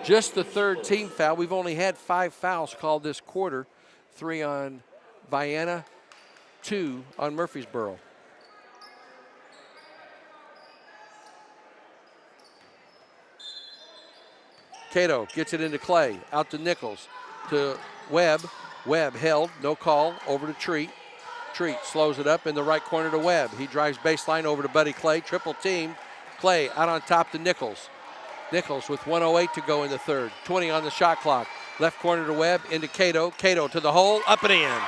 Just the third team foul. We've only had 5 fouls called this quarter. 3 on Vienna, 2 on Murphysboro. Cato gets it into Clay, out to Nichols, to Webb. Webb held, no call, over to Treat. Treat slows it up in the right corner to Webb. He drives baseline over to Buddy Clay, triple team. Clay out on top to Nichols. Nichols with 1:08 to go in the third. 20 on the shot clock. Left corner to Webb, into Cato. Cato to the hole, up and in.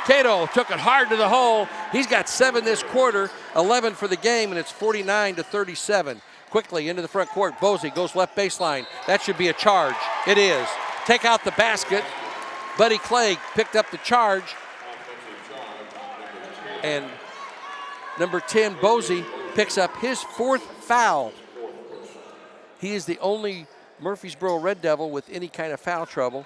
Cato took it hard to the hole. He's got 7 this quarter, 11 for the game, and it's 49-37. Quickly into the front court. Bosey goes left baseline. That should be a charge. It is. Take out the basket. Buddy Clay picked up the charge. And number 10, Bosey, picks up his 4th foul. He is the only Murphysboro Red Devil with any kind of foul trouble.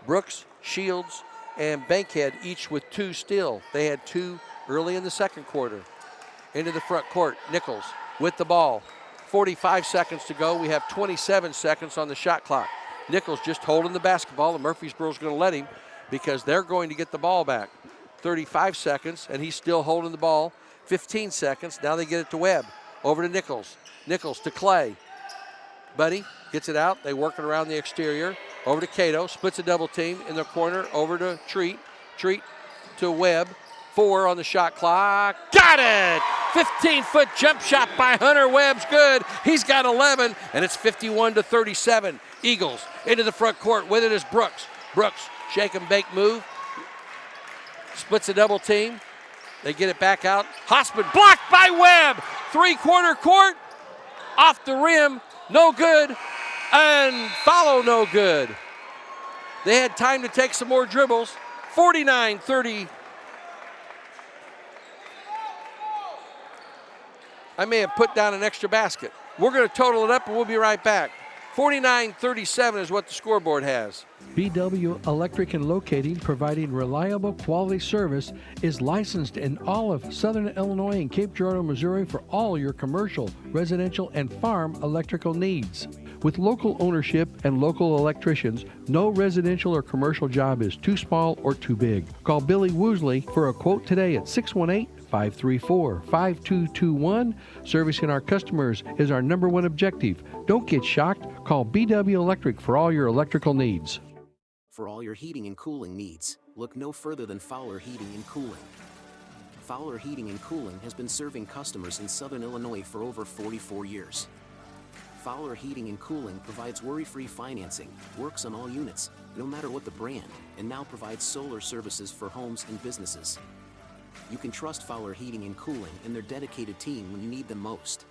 Brooks, Shields, and Bankhead each with 2 still. They had 2 early in the second quarter. Into the front court. Nichols with the ball. 45 seconds to go. We have 27 seconds on the shot clock. Nichols just holding the basketball, and Murphysboro's going to let him because they're going to get the ball back. 35 seconds, and he's still holding the ball. 15 seconds. Now they get it to Webb. Over to Nichols. Nichols to Clay. Buddy gets it out. They work it around the exterior. Over to Cato. Splits a double team in the corner. Over to Treat. Treat to Webb. 4 on the shot clock. Got it! 15-foot jump shot by Hunter. Webb's good. He's got 11, and it's 51-37. Eagles into the front court. With it is Brooks. Brooks, shake and bake move. Splits a double team. They get it back out. Hosman blocked by Webb. 3-quarter court. Off the rim. No good. And follow no good. They had time to take some more dribbles. 49-30. I may have put down an extra basket. We're going to total it up, and we'll be right back. 49-37 is what the scoreboard has. BW Electric and Locating, providing reliable quality service, is licensed in all of Southern Illinois and Cape Girardeau, Missouri for all your commercial, residential, and farm electrical needs. With local ownership and local electricians, no residential or commercial job is too small or too big. Call Billy Woosley for a quote today at 618-534-5221. Servicing our customers is our #1 objective. Don't get shocked. Call BW Electric for all your electrical needs. For all your heating and cooling needs, look no further than Fowler Heating and Cooling. Fowler Heating and Cooling has been serving customers in Southern Illinois for over 44 years. Fowler Heating and Cooling provides worry-free financing, works on all units, no matter what the brand, and now provides solar services for homes and businesses. You can trust Fowler Heating and Cooling and their dedicated team when you need them most.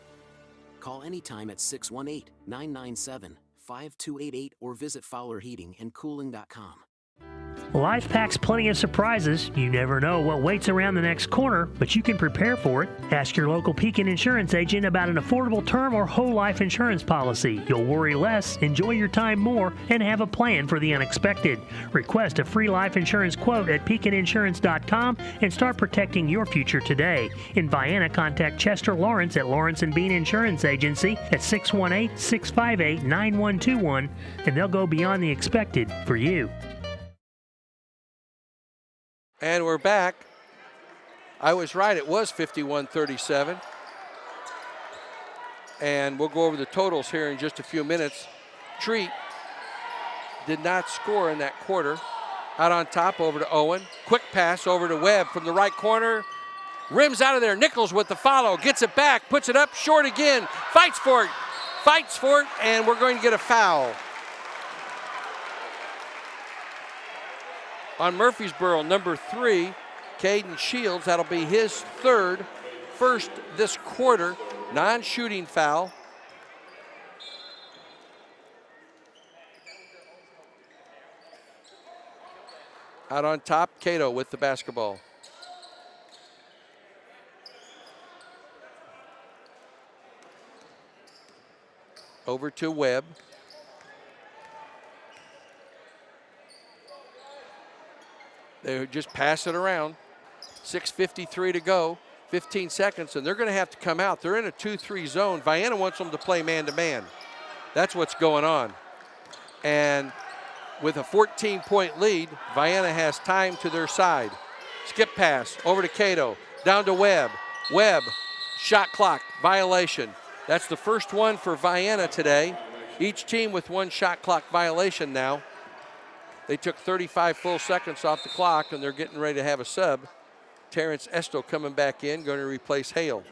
Call anytime at 618-997-5288 or visit FowlerHeatingandCooling.com. Life packs plenty of surprises. You never know what waits around the next corner, but you can prepare for it. Ask your local Pekin insurance agent about an affordable term or whole life insurance policy. You'll worry less, enjoy your time more, and have a plan for the unexpected. Request a free life insurance quote at PekinInsurance.com and start protecting your future today. In Vienna, contact Chester Lawrence at Lawrence & Bean Insurance Agency at 618-658-9121, and they'll go beyond the expected for you. And we're back. I was right. It was 51-37. And we'll go over the totals here in just a few minutes. Treat did not score in that quarter. Out on top over to Owen. Quick pass over to Webb from the right corner. Rims out of there. Nichols with the follow. Gets it back. Puts it up. Short again. Fights for it. Fights for it. And we're going to get a foul. On Murphysboro, number 3, Caden Shields. That'll be his first this quarter. Non-shooting foul. Out on top, Cato with the basketball. Over to Webb. They just pass it around. 6:53 to go, 15 seconds, and they're going to have to come out. They're in a 2-3 zone. Vienna wants them to play man-to-man. That's what's going on. And with a 14-point lead, Vienna has time to their side. Skip pass over to Cato, down to Webb. Webb, shot clock violation. That's the first one for Vienna today. Each team with one shot clock violation now. They took 35 full seconds off the clock, and they're getting ready to have a sub. Terrence Estel coming back in, going to replace Hale.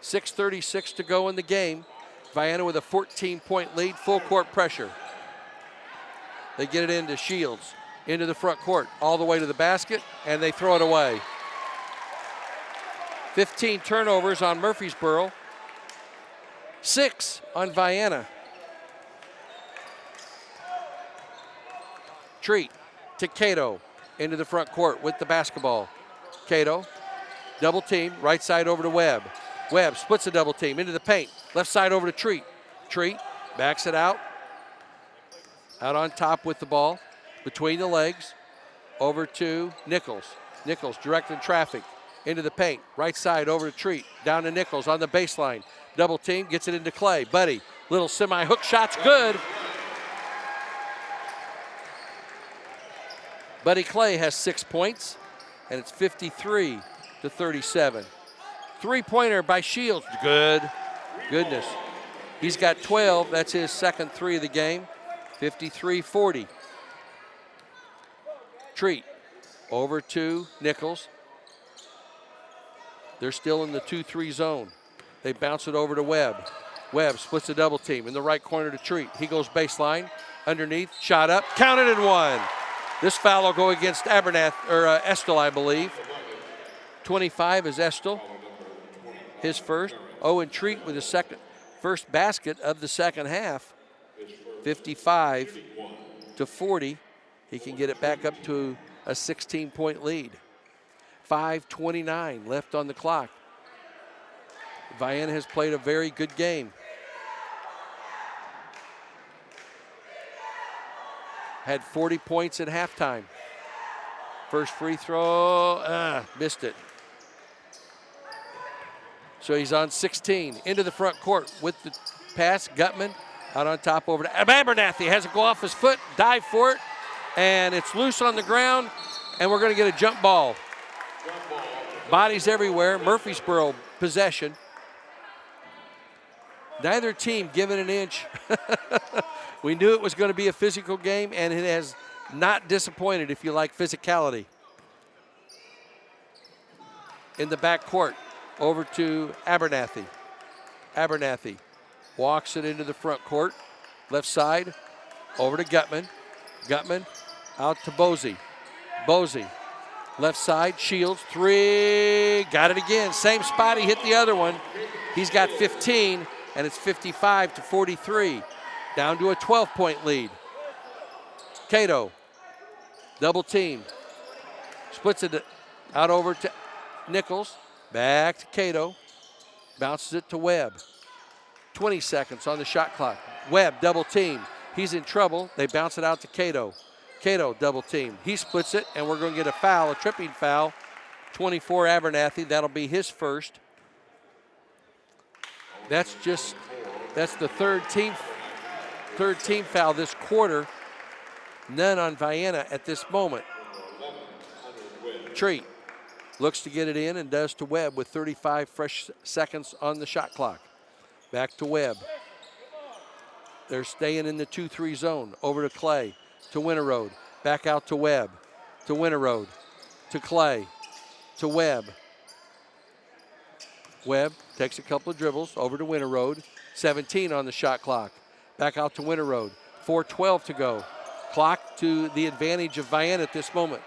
6:36 to go in the game. Vienna with a 14-point lead, full court pressure. They get it into Shields, into the front court, all the way to the basket, and they throw it away. 15 turnovers on Murphysboro, 6 on Vienna. Treat to Cato, into the front court with the basketball. Cato, double team, right side over to Webb. Webb splits a double team into the paint. Left side over to Treat. Treat backs it out. Out on top with the ball. Between the legs. Over to Nichols. Nichols directing traffic. Into the paint. Right side over to Treat. Down to Nichols on the baseline. Double team. Gets it into Clay. Buddy. Little semi-hook shot's good. Buddy Clay has 6 points. And it's 53-37. Three-pointer by Shields. Good. Goodness. He's got 12. That's his second three of the game. 53-40. Treat. Over to Nichols. They're still in the 2-3 zone. They bounce it over to Webb. Webb splits a double team in the right corner to Treat. He goes baseline. Underneath. Shot up. Counted and one. This foul will go against Estel, I believe. 25 is Estel. His first. Owen Treat with his first basket of the second half. 55-40. He can get it back up to a 16-point lead. 5:29 left on the clock. Vienna has played a very good game. Had 40 points at halftime. First free throw, missed it. So he's on 16, into the front court with the pass. Gutman out on top over to Abernathy. Has it go off his foot, dive for it, and it's loose on the ground, and we're going to get a jump ball. Bodies everywhere. Murphysboro possession. Neither team given an inch. We knew it was going to be a physical game, and it has not disappointed if you like physicality. In the back court. Over to Abernathy. Abernathy walks it into the front court. Left side, over to Gutman. Gutman out to Bosey. Bosey, left side, Shields, three, got it again. Same spot he hit the other one. He's got 15, and it's 55-43. Down to a 12-point lead. Cato, double team. Splits it out over to Nichols. Back to Cato. Bounces it to Webb. 20 seconds on the shot clock. Webb, double team. He's in trouble. They bounce it out to Cato. Cato, double team. He splits it, and we're going to get a foul, a tripping foul. 24 Abernathy. That'll be his first. That's the third team foul this quarter. None on Vienna at this moment. Treat looks to get it in and does to Webb with 35 fresh seconds on the shot clock. Back to Webb. They're staying in the 2-3 zone. Over to Clay, to Winterode. Back out to Webb, to Winterode, to Clay, to Webb. Webb takes a couple of dribbles over to Winterode. 17 on the shot clock. Back out to Winterode. 4:12 to go. Clock to the advantage of Vienna at this moment.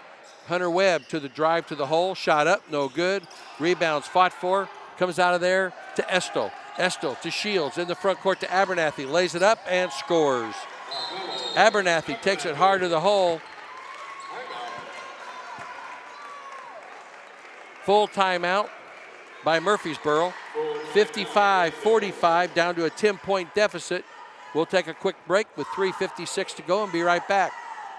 Hunter Webb to the drive to the hole. Shot up, no good. Rebounds fought for. Comes out of there to Estel. Estel to Shields in the front court to Abernathy. Lays it up and scores. Abernathy takes it hard to the hole. Full timeout by Murphysboro. 55-45, down to a 10-point deficit. We'll take a quick break with 3:56 to go and be right back.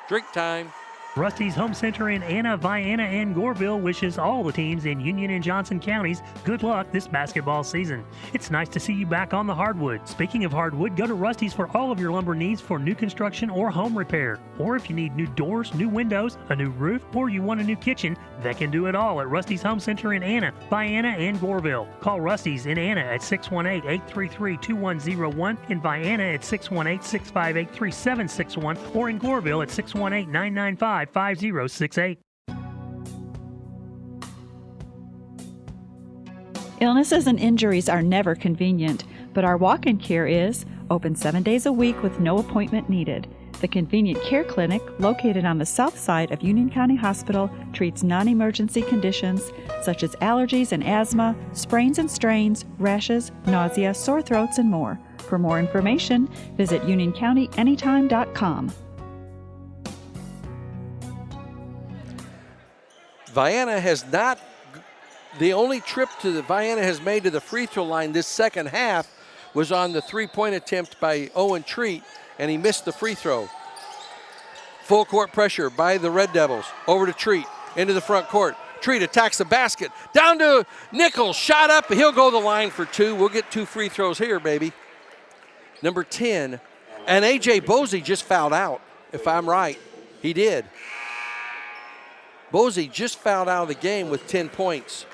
Drink time. Rusty's Home Center in Anna, Vienna, and Goreville wishes all the teams in Union and Johnson counties good luck this basketball season. It's nice to see you back on the hardwood. Speaking of hardwood, go to Rusty's for all of your lumber needs for new construction or home repair. Or if you need new doors, new windows, a new roof, or you want a new kitchen, they can do it all at Rusty's Home Center in Anna, Vienna, and Goreville. Call Rusty's in Anna at 618-833-2101, in Vienna at 618-658-3761, or in Goreville at 618-995-5068. Illnesses and injuries are never convenient, but our walk-in care is open 7 days a week with no appointment needed. The Convenient Care Clinic, located on the south side of Union County Hospital, treats non-emergency conditions such as allergies and asthma, sprains and strains, rashes, nausea, sore throats, and more. For more information, visit unioncountyanytime.com. Vienna has not, the only trip to the Vienna has made to the free throw line this second half was on the three-point attempt by Owen Treat, and he missed the free throw. Full court pressure by the Red Devils. Over to Treat, into the front court. Treat attacks the basket. Down to Nichols, shot up. He'll go the line for two. We'll get 2 free throws here, baby. Number 10. And A.J. Bosey just fouled out, if I'm right. He did. Bosey just fouled out of the game with 10 points.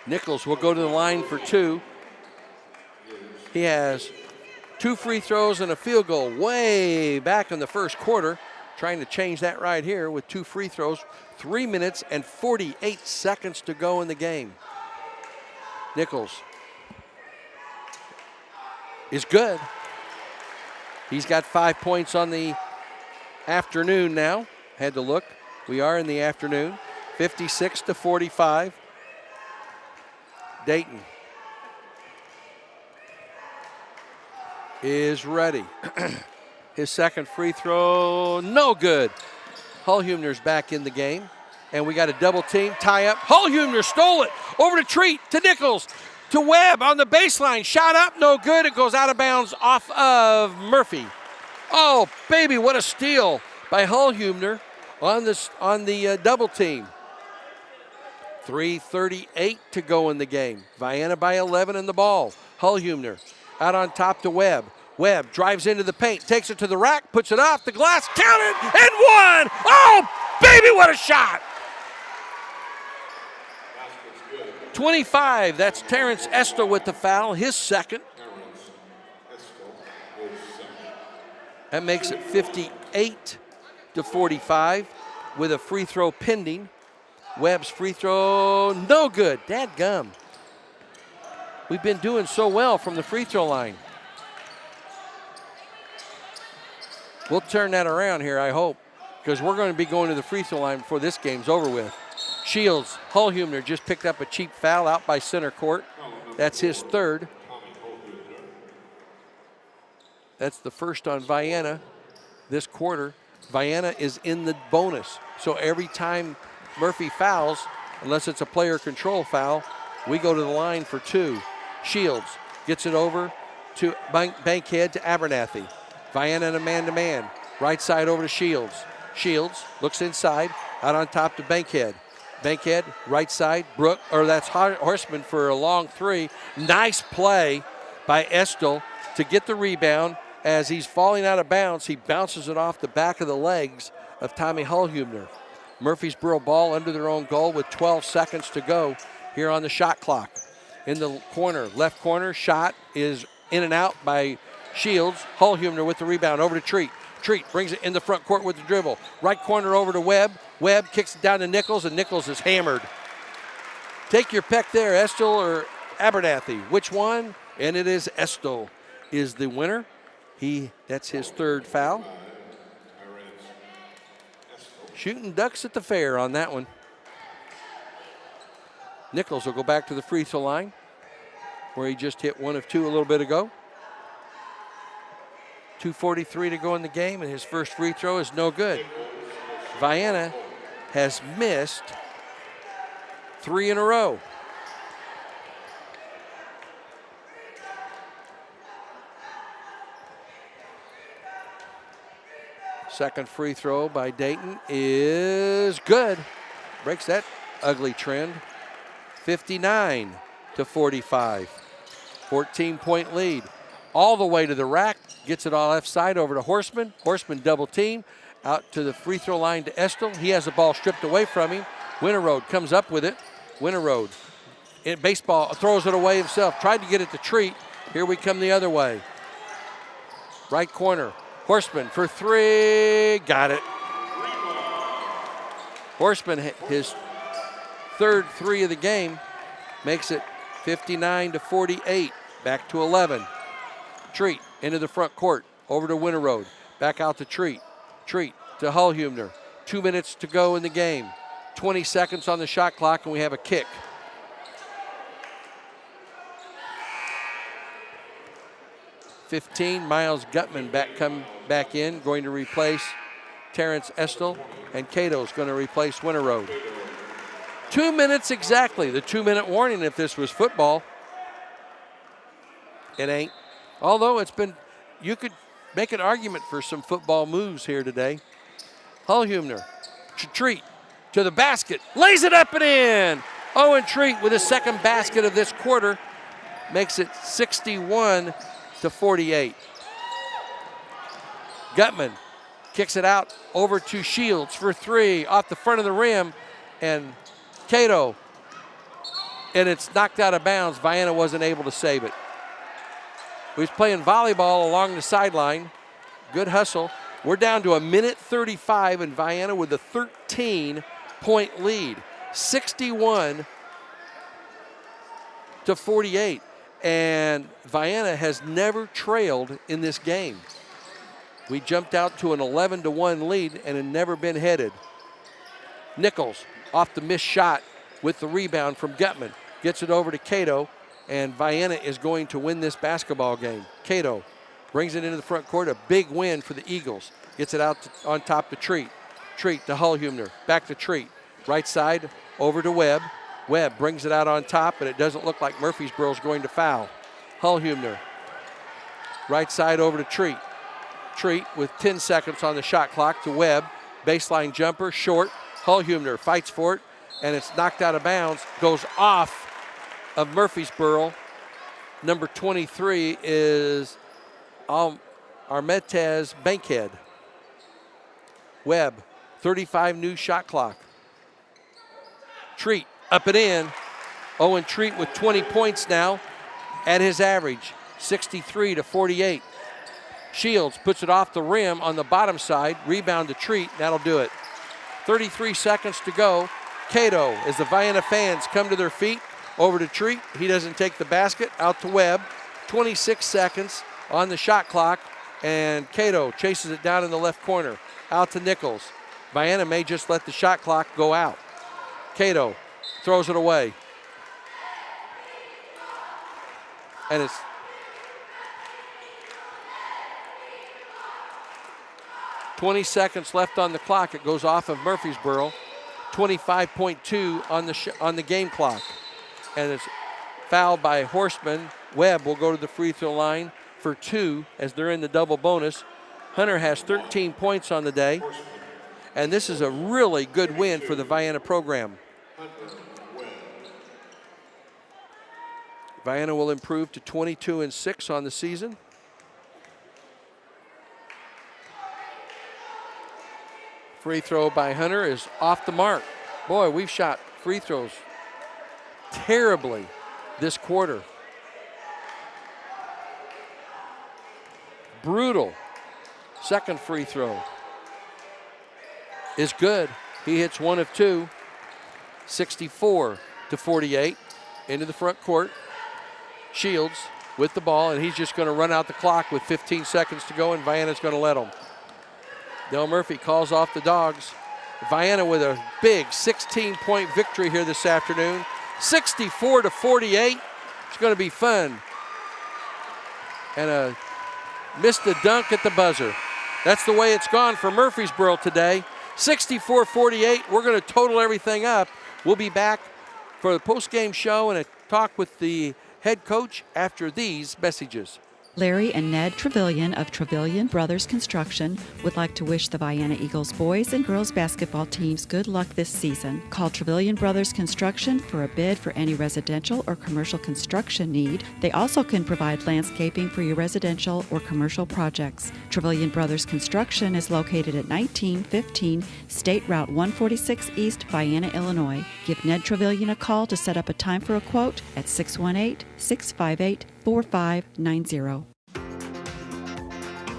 Nichols will go to the line for 2. He has 2 free throws and a field goal way back in the first quarter. Trying to change that right here with 2 free throws. 3 minutes and 48 seconds to go in the game. Nichols is good. He's got 5 points on the afternoon now. Had to look. We are in the afternoon. 56-45. Dayton is ready. His second free throw, no good. Hullhumner's back in the game. And we got a double team, tie up. Hullhumner stole it. Over to Treat, to Nichols, to Webb on the baseline. Shot up, no good. It goes out of bounds off of Murphy. Oh, baby, what a steal by Hullhumner on the double team. 3:38 to go in the game. Vienna by 11 in the ball. Hullhumner out on top to Webb. Webb drives into the paint, takes it to the rack, puts it off the glass, counted, and one! Oh, baby, what a shot! 25, that's Terrence Estel with the foul, his second. That makes it 58-45 with a free throw pending. Webb's free throw, no good. Dadgum. We've been doing so well from the free throw line. We'll turn that around here, I hope, because we're going to be going to the free throw line before this game's over with. Shields, Hullhumner just picked up a cheap foul out by center court. That's his third. That's the first on Vienna this quarter. Vienna is in the bonus. So every time Murphy fouls, unless it's a player control foul, we go to the line for 2. Shields gets it over to Bankhead to Abernathy. Vienna in a man-to-man. Right side over to Shields. Shields looks inside, out on top to Bankhead. Bankhead, right side, that's Horseman for a long 3. Nice play by Estel to get the rebound. As he's falling out of bounds, he bounces it off the back of the legs of Tommy Hullhumner. Murphysboro ball under their own goal with 12 seconds to go here on the shot clock. In the corner, left corner, shot is in and out by Shields. Hullhumner with the rebound over to Treat. Treat brings it in the front court with the dribble. Right corner over to Webb. Webb kicks it down to Nichols, and Nichols is hammered. Take your pick there, Estel or Abernathy. Which one? And it is Estel is the winner. That's his third foul. Shooting ducks at the fair on that one. Nichols will go back to the free throw line where he just hit 1 of 2 a little bit ago. 2:43 to go in the game, and his first free throw is no good. Vienna has missed 3 in a row. Second free throw by Dayton is good. Breaks that ugly trend. 59-45. 14-point lead. All the way to the rack. Gets it all left side over to Horseman. Horseman double team. Out to the free throw line to Estel. He has the ball stripped away from him. Winterroad comes up with it. Winterroad in baseball throws it away himself. Tried to get it to Treat. Here we come the other way. Right corner. Horseman for three. Got it. Horseman, his third three of the game, makes it 59-48. Back to 11. Treat into the front court. Over to Winterroad. Back out to Treat. Treat to Hullhumner. 2 minutes to go in the game. 20 seconds on the shot clock, and we have a kick. Miles Gutman come back in, going to replace Terrence Estel, and Cato's going to replace Winterroad. 2 minutes exactly. The 2-minute warning if this was football. It ain't. Although it's been, you could make an argument for some football moves here today. Hullhumner to Treat to the basket, lays it up and in. Owen Treat with his second basket of this quarter makes it 61-48. Gutman kicks it out over to Shields for three off the front of the rim, and Cato, and it's knocked out of bounds. Vienna wasn't able to save it. He was playing volleyball along the sideline. Good hustle. We're down to 1:35, and Vienna with a 13-point lead. 61-48. And Vienna has never trailed in this game. We jumped out to an 11-1 lead and had never been headed. Nichols off the missed shot with the rebound from Gutman. Gets it over to Cato, and Vienna is going to win this basketball game. Cato brings it into the front court, a big win for the Eagles. Gets it out on top to Treat. Treat to Hullhumner, back to Treat. Right side over to Webb. Webb brings it out on top, but it doesn't look like Murphysboro is going to foul. Hullhumner, right side over to Treat. Treat with 10 seconds on the shot clock to Webb. Baseline jumper, short. Hullhumner fights for it, and it's knocked out of bounds. Goes off of Murphysboro. Number 23 is Armetez Bankhead. Webb, 35 new shot clock. Treat up and in. Owen Treat with 20 points now at his average, 63-48. Shields puts it off the rim on the bottom side. Rebound to Treat. That'll do it. 33 seconds to go. Cato, as the Vienna fans come to their feet, over to Treat. He doesn't take the basket. Out to Webb. 26 seconds on the shot clock. And Cato chases it down in the left corner. Out to Nichols. Vienna may just let the shot clock go out. Cato throws it away. And it's .20 seconds left on the clock. It goes off of Murphysboro. 25.2 on the game clock. And it's fouled by Horseman. Webb will go to the free throw line for two as they're in the double bonus. Hunter has 13 points on the day. And this is a really good win for the Vienna program. Vienna will improve to 22-6 on the season. Free throw by Hunter is off the mark. Boy, we've shot free throws terribly this quarter. Brutal. Second free throw is good. He hits one of two. 64-48 into the front court. Shields with the ball, and he's just going to run out the clock with 15 seconds to go, and Vienna's going to let him. Del Murphy calls off the Dogs. Vienna with a big 16-point victory here this afternoon. 64-48. It's going to be fun. And missed the dunk at the buzzer. That's the way it's gone for Murphysboro today. 64-48. We're going to total everything up. We'll be back for the post-game show and a talk with the head coach after these messages. Larry and Ned Trevelyan of Trevelyan Brothers Construction would like to wish the Vienna Eagles boys and girls basketball teams good luck this season. Call Trevelyan Brothers Construction for a bid for any residential or commercial construction need. They also can provide landscaping for your residential or commercial projects. Trevelyan Brothers Construction is located at 1915 State Route 146 East, Vienna, Illinois. Give Ned Trevelyan a call to set up a time for a quote at 618-658-4590.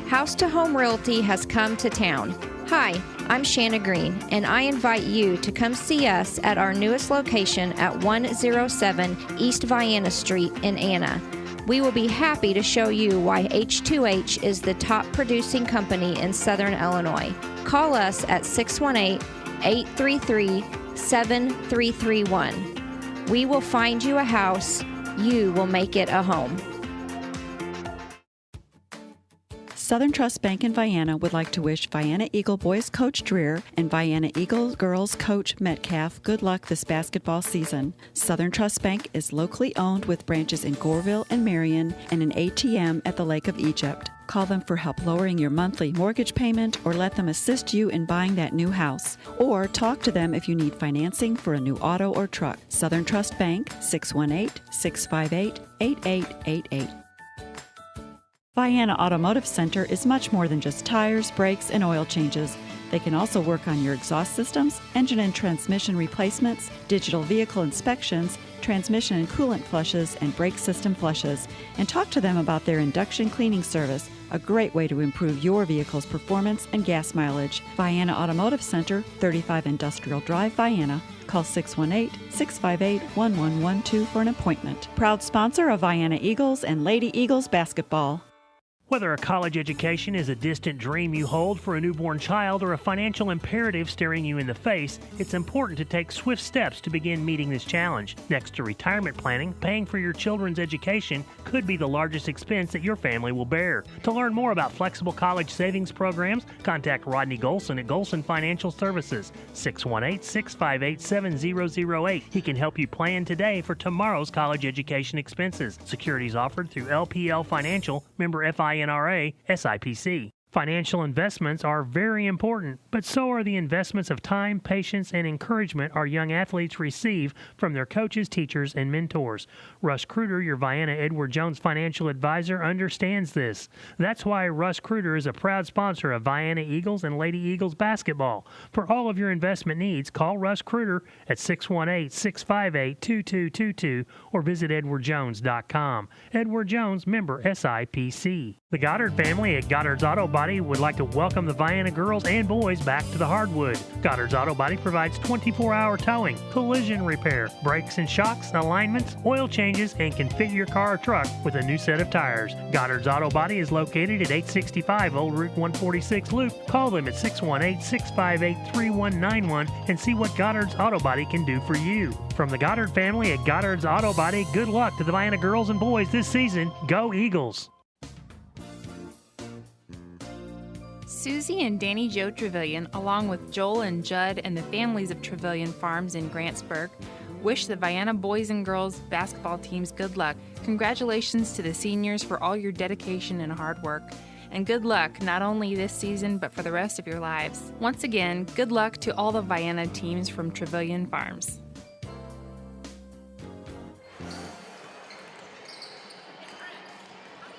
House to Home Realty has come to town. Hi, I'm Shanna Green, and I invite you to come see us at our newest location at 107 East Vienna Street in Anna. We will be happy to show you why H2H is the top producing company in Southern Illinois. Call us at 618-833-7331. We will find you a house. You will make it a home. Southern Trust Bank in Vienna would like to wish Vienna Eagle boys coach Dreer and Vienna Eagle girls coach Metcalf good luck this basketball season. Southern Trust Bank is locally owned with branches in Goreville and Marion and an ATM at the Lake of Egypt. Call them for help lowering your monthly mortgage payment or let them assist you in buying that new house. Or talk to them if you need financing for a new auto or truck. Southern Trust Bank, 618-658-8888. Vienna Automotive Center is much more than just tires, brakes, and oil changes. They can also work on your exhaust systems, engine and transmission replacements, digital vehicle inspections, transmission and coolant flushes, and brake system flushes. And talk to them about their induction cleaning service, a great way to improve your vehicle's performance and gas mileage. Vienna Automotive Center, 35 Industrial Drive, Vienna. Call 618-658-1112 for an appointment. Proud sponsor of Vienna Eagles and Lady Eagles basketball. Whether a college education is a distant dream you hold for a newborn child or a financial imperative staring you in the face, it's important to take swift steps to begin meeting this challenge. Next to retirement planning, paying for your children's education could be the largest expense that your family will bear. To learn more about flexible college savings programs, contact Rodney Golson at Golson Financial Services, 618-658-7008. He can help you plan today for tomorrow's college education expenses. Securities offered through LPL Financial, member FINRA, SIPC. Financial investments are very important, but so are the investments of time, patience, and encouragement our young athletes receive from their coaches, teachers, and mentors. Russ Kruger, your Vienna Edward Jones financial advisor, understands this. That's why Russ Kruger is a proud sponsor of Vienna Eagles and Lady Eagles basketball. For all of your investment needs, call Russ Kruger at 618-658-2222 or visit edwardjones.com. Edward Jones, member SIPC. The Goddard family at Goddard's Auto Body would like to welcome the Vienna girls and boys back to the hardwood. Goddard's Auto Body provides 24-hour towing, collision repair, brakes and shocks, alignments, oil changes, and can fit your car or truck with a new set of tires. Goddard's Auto Body is located at 865 Old Route 146 Loop. Call them at 618-658-3191 and see what Goddard's Auto Body can do for you. From the Goddard family at Goddard's Auto Body, good luck to the Vienna girls and boys this season. Go Eagles! Susie and Danny Joe Trevelyan, along with Joel and Judd and the families of Trevelyan Farms in Grantsburg, wish the Vienna boys and girls basketball teams good luck. Congratulations to the seniors for all your dedication and hard work. And good luck not only this season, but for the rest of your lives. Once again, good luck to all the Vienna teams from Trevelyan Farms.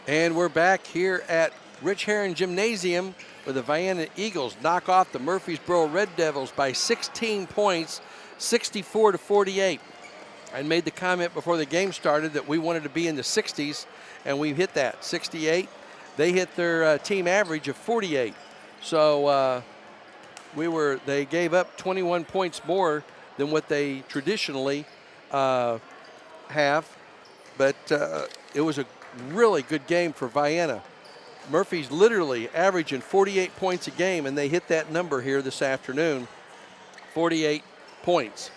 And we're back here at Rich Herron Gymnasium, where the Vienna Eagles knock off the Murphysboro Red Devils by 16 points, 64-48. I made the comment before the game started that we wanted to be in the 60s, and we hit that, 68. They hit their team average of 48. So they gave up 21 points more than what they traditionally have. But it was a really good game for Vienna. Murphy's literally averaging 48 points a game, and they hit that number here this afternoon, 48 points.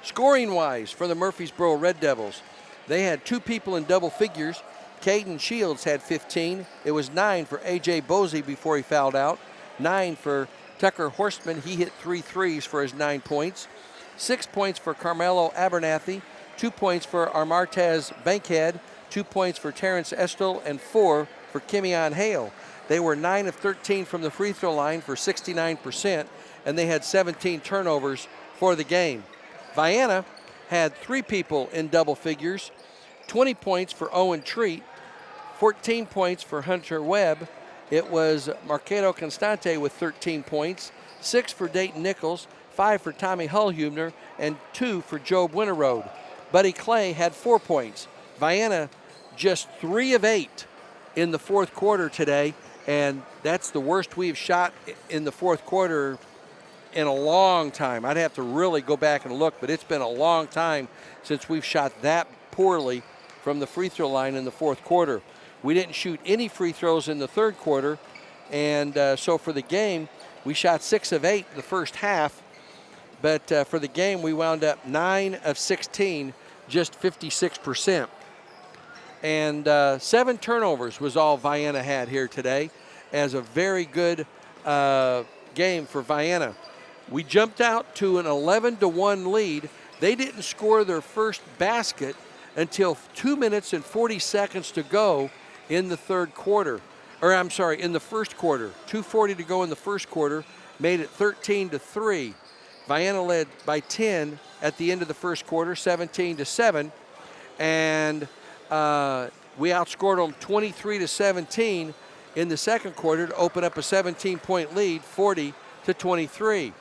Scoring-wise for the Murphysboro Red Devils, they had two people in double figures. Caden Shields had 15. It was 9 for A.J. Bosey before he fouled out. 9 for Tucker Horstman. He hit 3 threes for his 9 points. 6 points for Carmelo Abernathy. 2 points for Armartez Bankhead. 2 points for Terrence Estel, and 4 for Kimion Hale. They were 9 of 13 from the free throw line for 69%, and they had 17 turnovers for the game. Vienna had 3 people in double figures, 20 points for Owen Treat, 14 points for Hunter Webb. It was Marquedo Constante with 13 points, 6 for Dayton Nichols, 5 for Tommy Hullhubner, and 2 for Job Winterroad. Buddy Clay had 4 points. Vienna just 3 of 8 in the fourth quarter today, and that's the worst we've shot in the fourth quarter in a long time. I'd have to really go back and look, but it's been a long time since we've shot that poorly from the free throw line in the fourth quarter. We didn't shoot any free throws in the third quarter, and so for the game, we shot 6 of 8 in the first half, but for the game, we wound up 9 of 16, just 56%. And 7 turnovers was all Vienna had here today, as a very good game for Vienna. We jumped out to an 11-1 lead. They didn't score their first basket until 2 minutes and 40 seconds to go in the third quarter. Or I'm sorry, in the first quarter. 2:40 to go in the first quarter, made it 13-3. Vienna led by 10 at the end of the first quarter, 17-7. And we outscored them 23-17 in the second quarter to open up a 17-point lead, 40-23.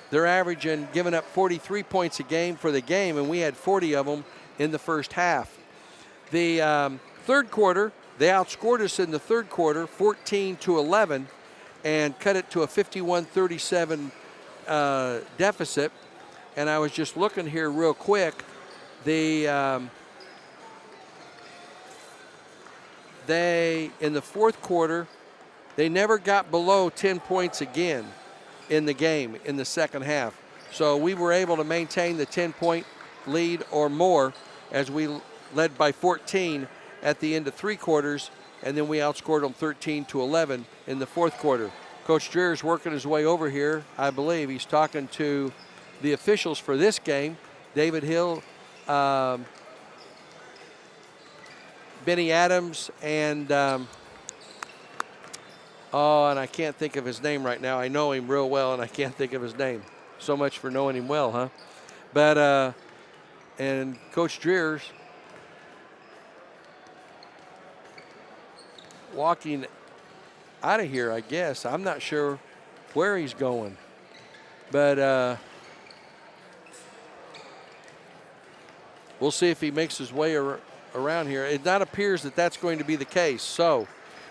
They're averaging, giving up 43 points a game for the game, and we had 40 of them in the first half. The third quarter, they outscored us in the third quarter, 14-11, and cut it to a 51-37 deficit. And I was just looking here real quick. They in the fourth quarter, they never got below 10 points again in the game in the second half. So we were able to maintain the 10-point lead or more as we led by 14 at the end of 3 quarters, and then we outscored them 13-11 in the fourth quarter. Coach Dreer's working his way over here, I believe. He's talking to the officials for this game, David Hill, Benny Adams, and and I can't think of his name right now. I know him real well, and I can't think of his name. So much for knowing him well, huh? But, and Coach Dreer's walking out of here, I guess. I'm not sure where he's going. But we'll see if he makes his way around here. It not appears that that's going to be the case. So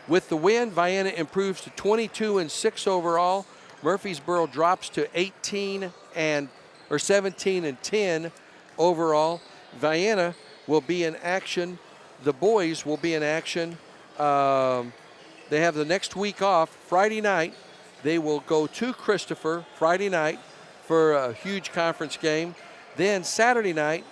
with the win, Vienna improves to 22-6 overall. Murphysboro drops to 17-10 overall. Vienna will be in action. The boys will be in action. They have the next week off. Friday night, they will go to Christopher Friday night for a huge conference game. Then Saturday night,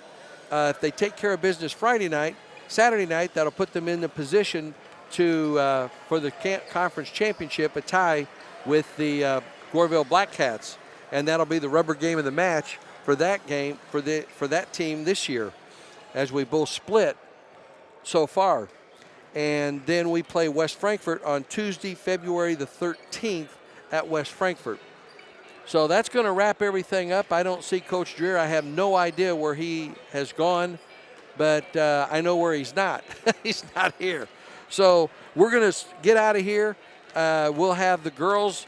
if they take care of business Friday night, Saturday night, that'll put them in the position to for the conference championship, a tie with the Goreville Black Cats, and that'll be the rubber game of the match for that game for that team this year, as we both split so far. And then we play West Frankfort on Tuesday, February the 13th at West Frankfort. So that's going to wrap everything up. I don't see Coach Dreer. I have no idea where he has gone, but I know where he's not. He's not here. So we're going to get out of here. We'll have the girls'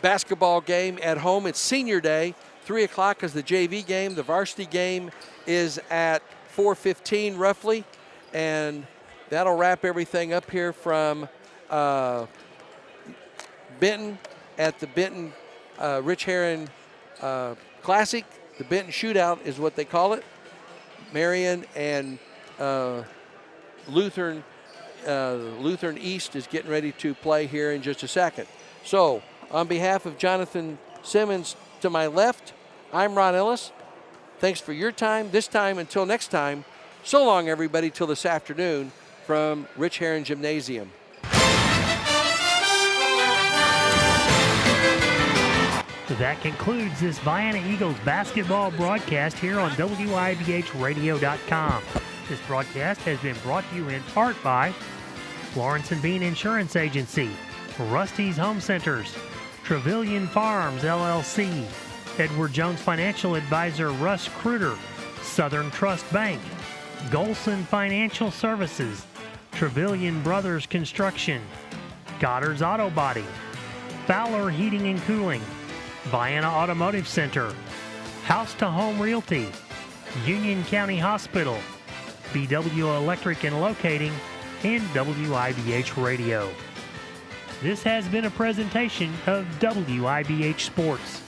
basketball game at home. It's senior day. 3 o'clock is the JV game. The varsity game is at 4:15 roughly. And that'll wrap everything up here from Benton at the Benton Rich Herron Classic. The Benton Shootout is what they call it. Marion and Lutheran East is getting ready to play here in just a second. So on behalf of Jonathan Simmons to my left, I'm Ron Ellis. Thanks for your time. This time, until next time, so long, everybody, till this afternoon from Rich Herron Gymnasium. That concludes this Vienna Eagles basketball broadcast here on WIBHradio.com. This broadcast has been brought to you in part by Lawrence and Bean Insurance Agency, Rusty's Home Centers, Trevilian Farms, LLC, Edward Jones Financial Advisor Russ Kruder, Southern Trust Bank, Golson Financial Services, Trevilian Brothers Construction, Goddard's Auto Body, Fowler Heating and Cooling, Vienna Automotive Center, House to Home Realty, Union County Hospital, BW Electric and Locating, and WIBH Radio. This has been a presentation of WIBH Sports.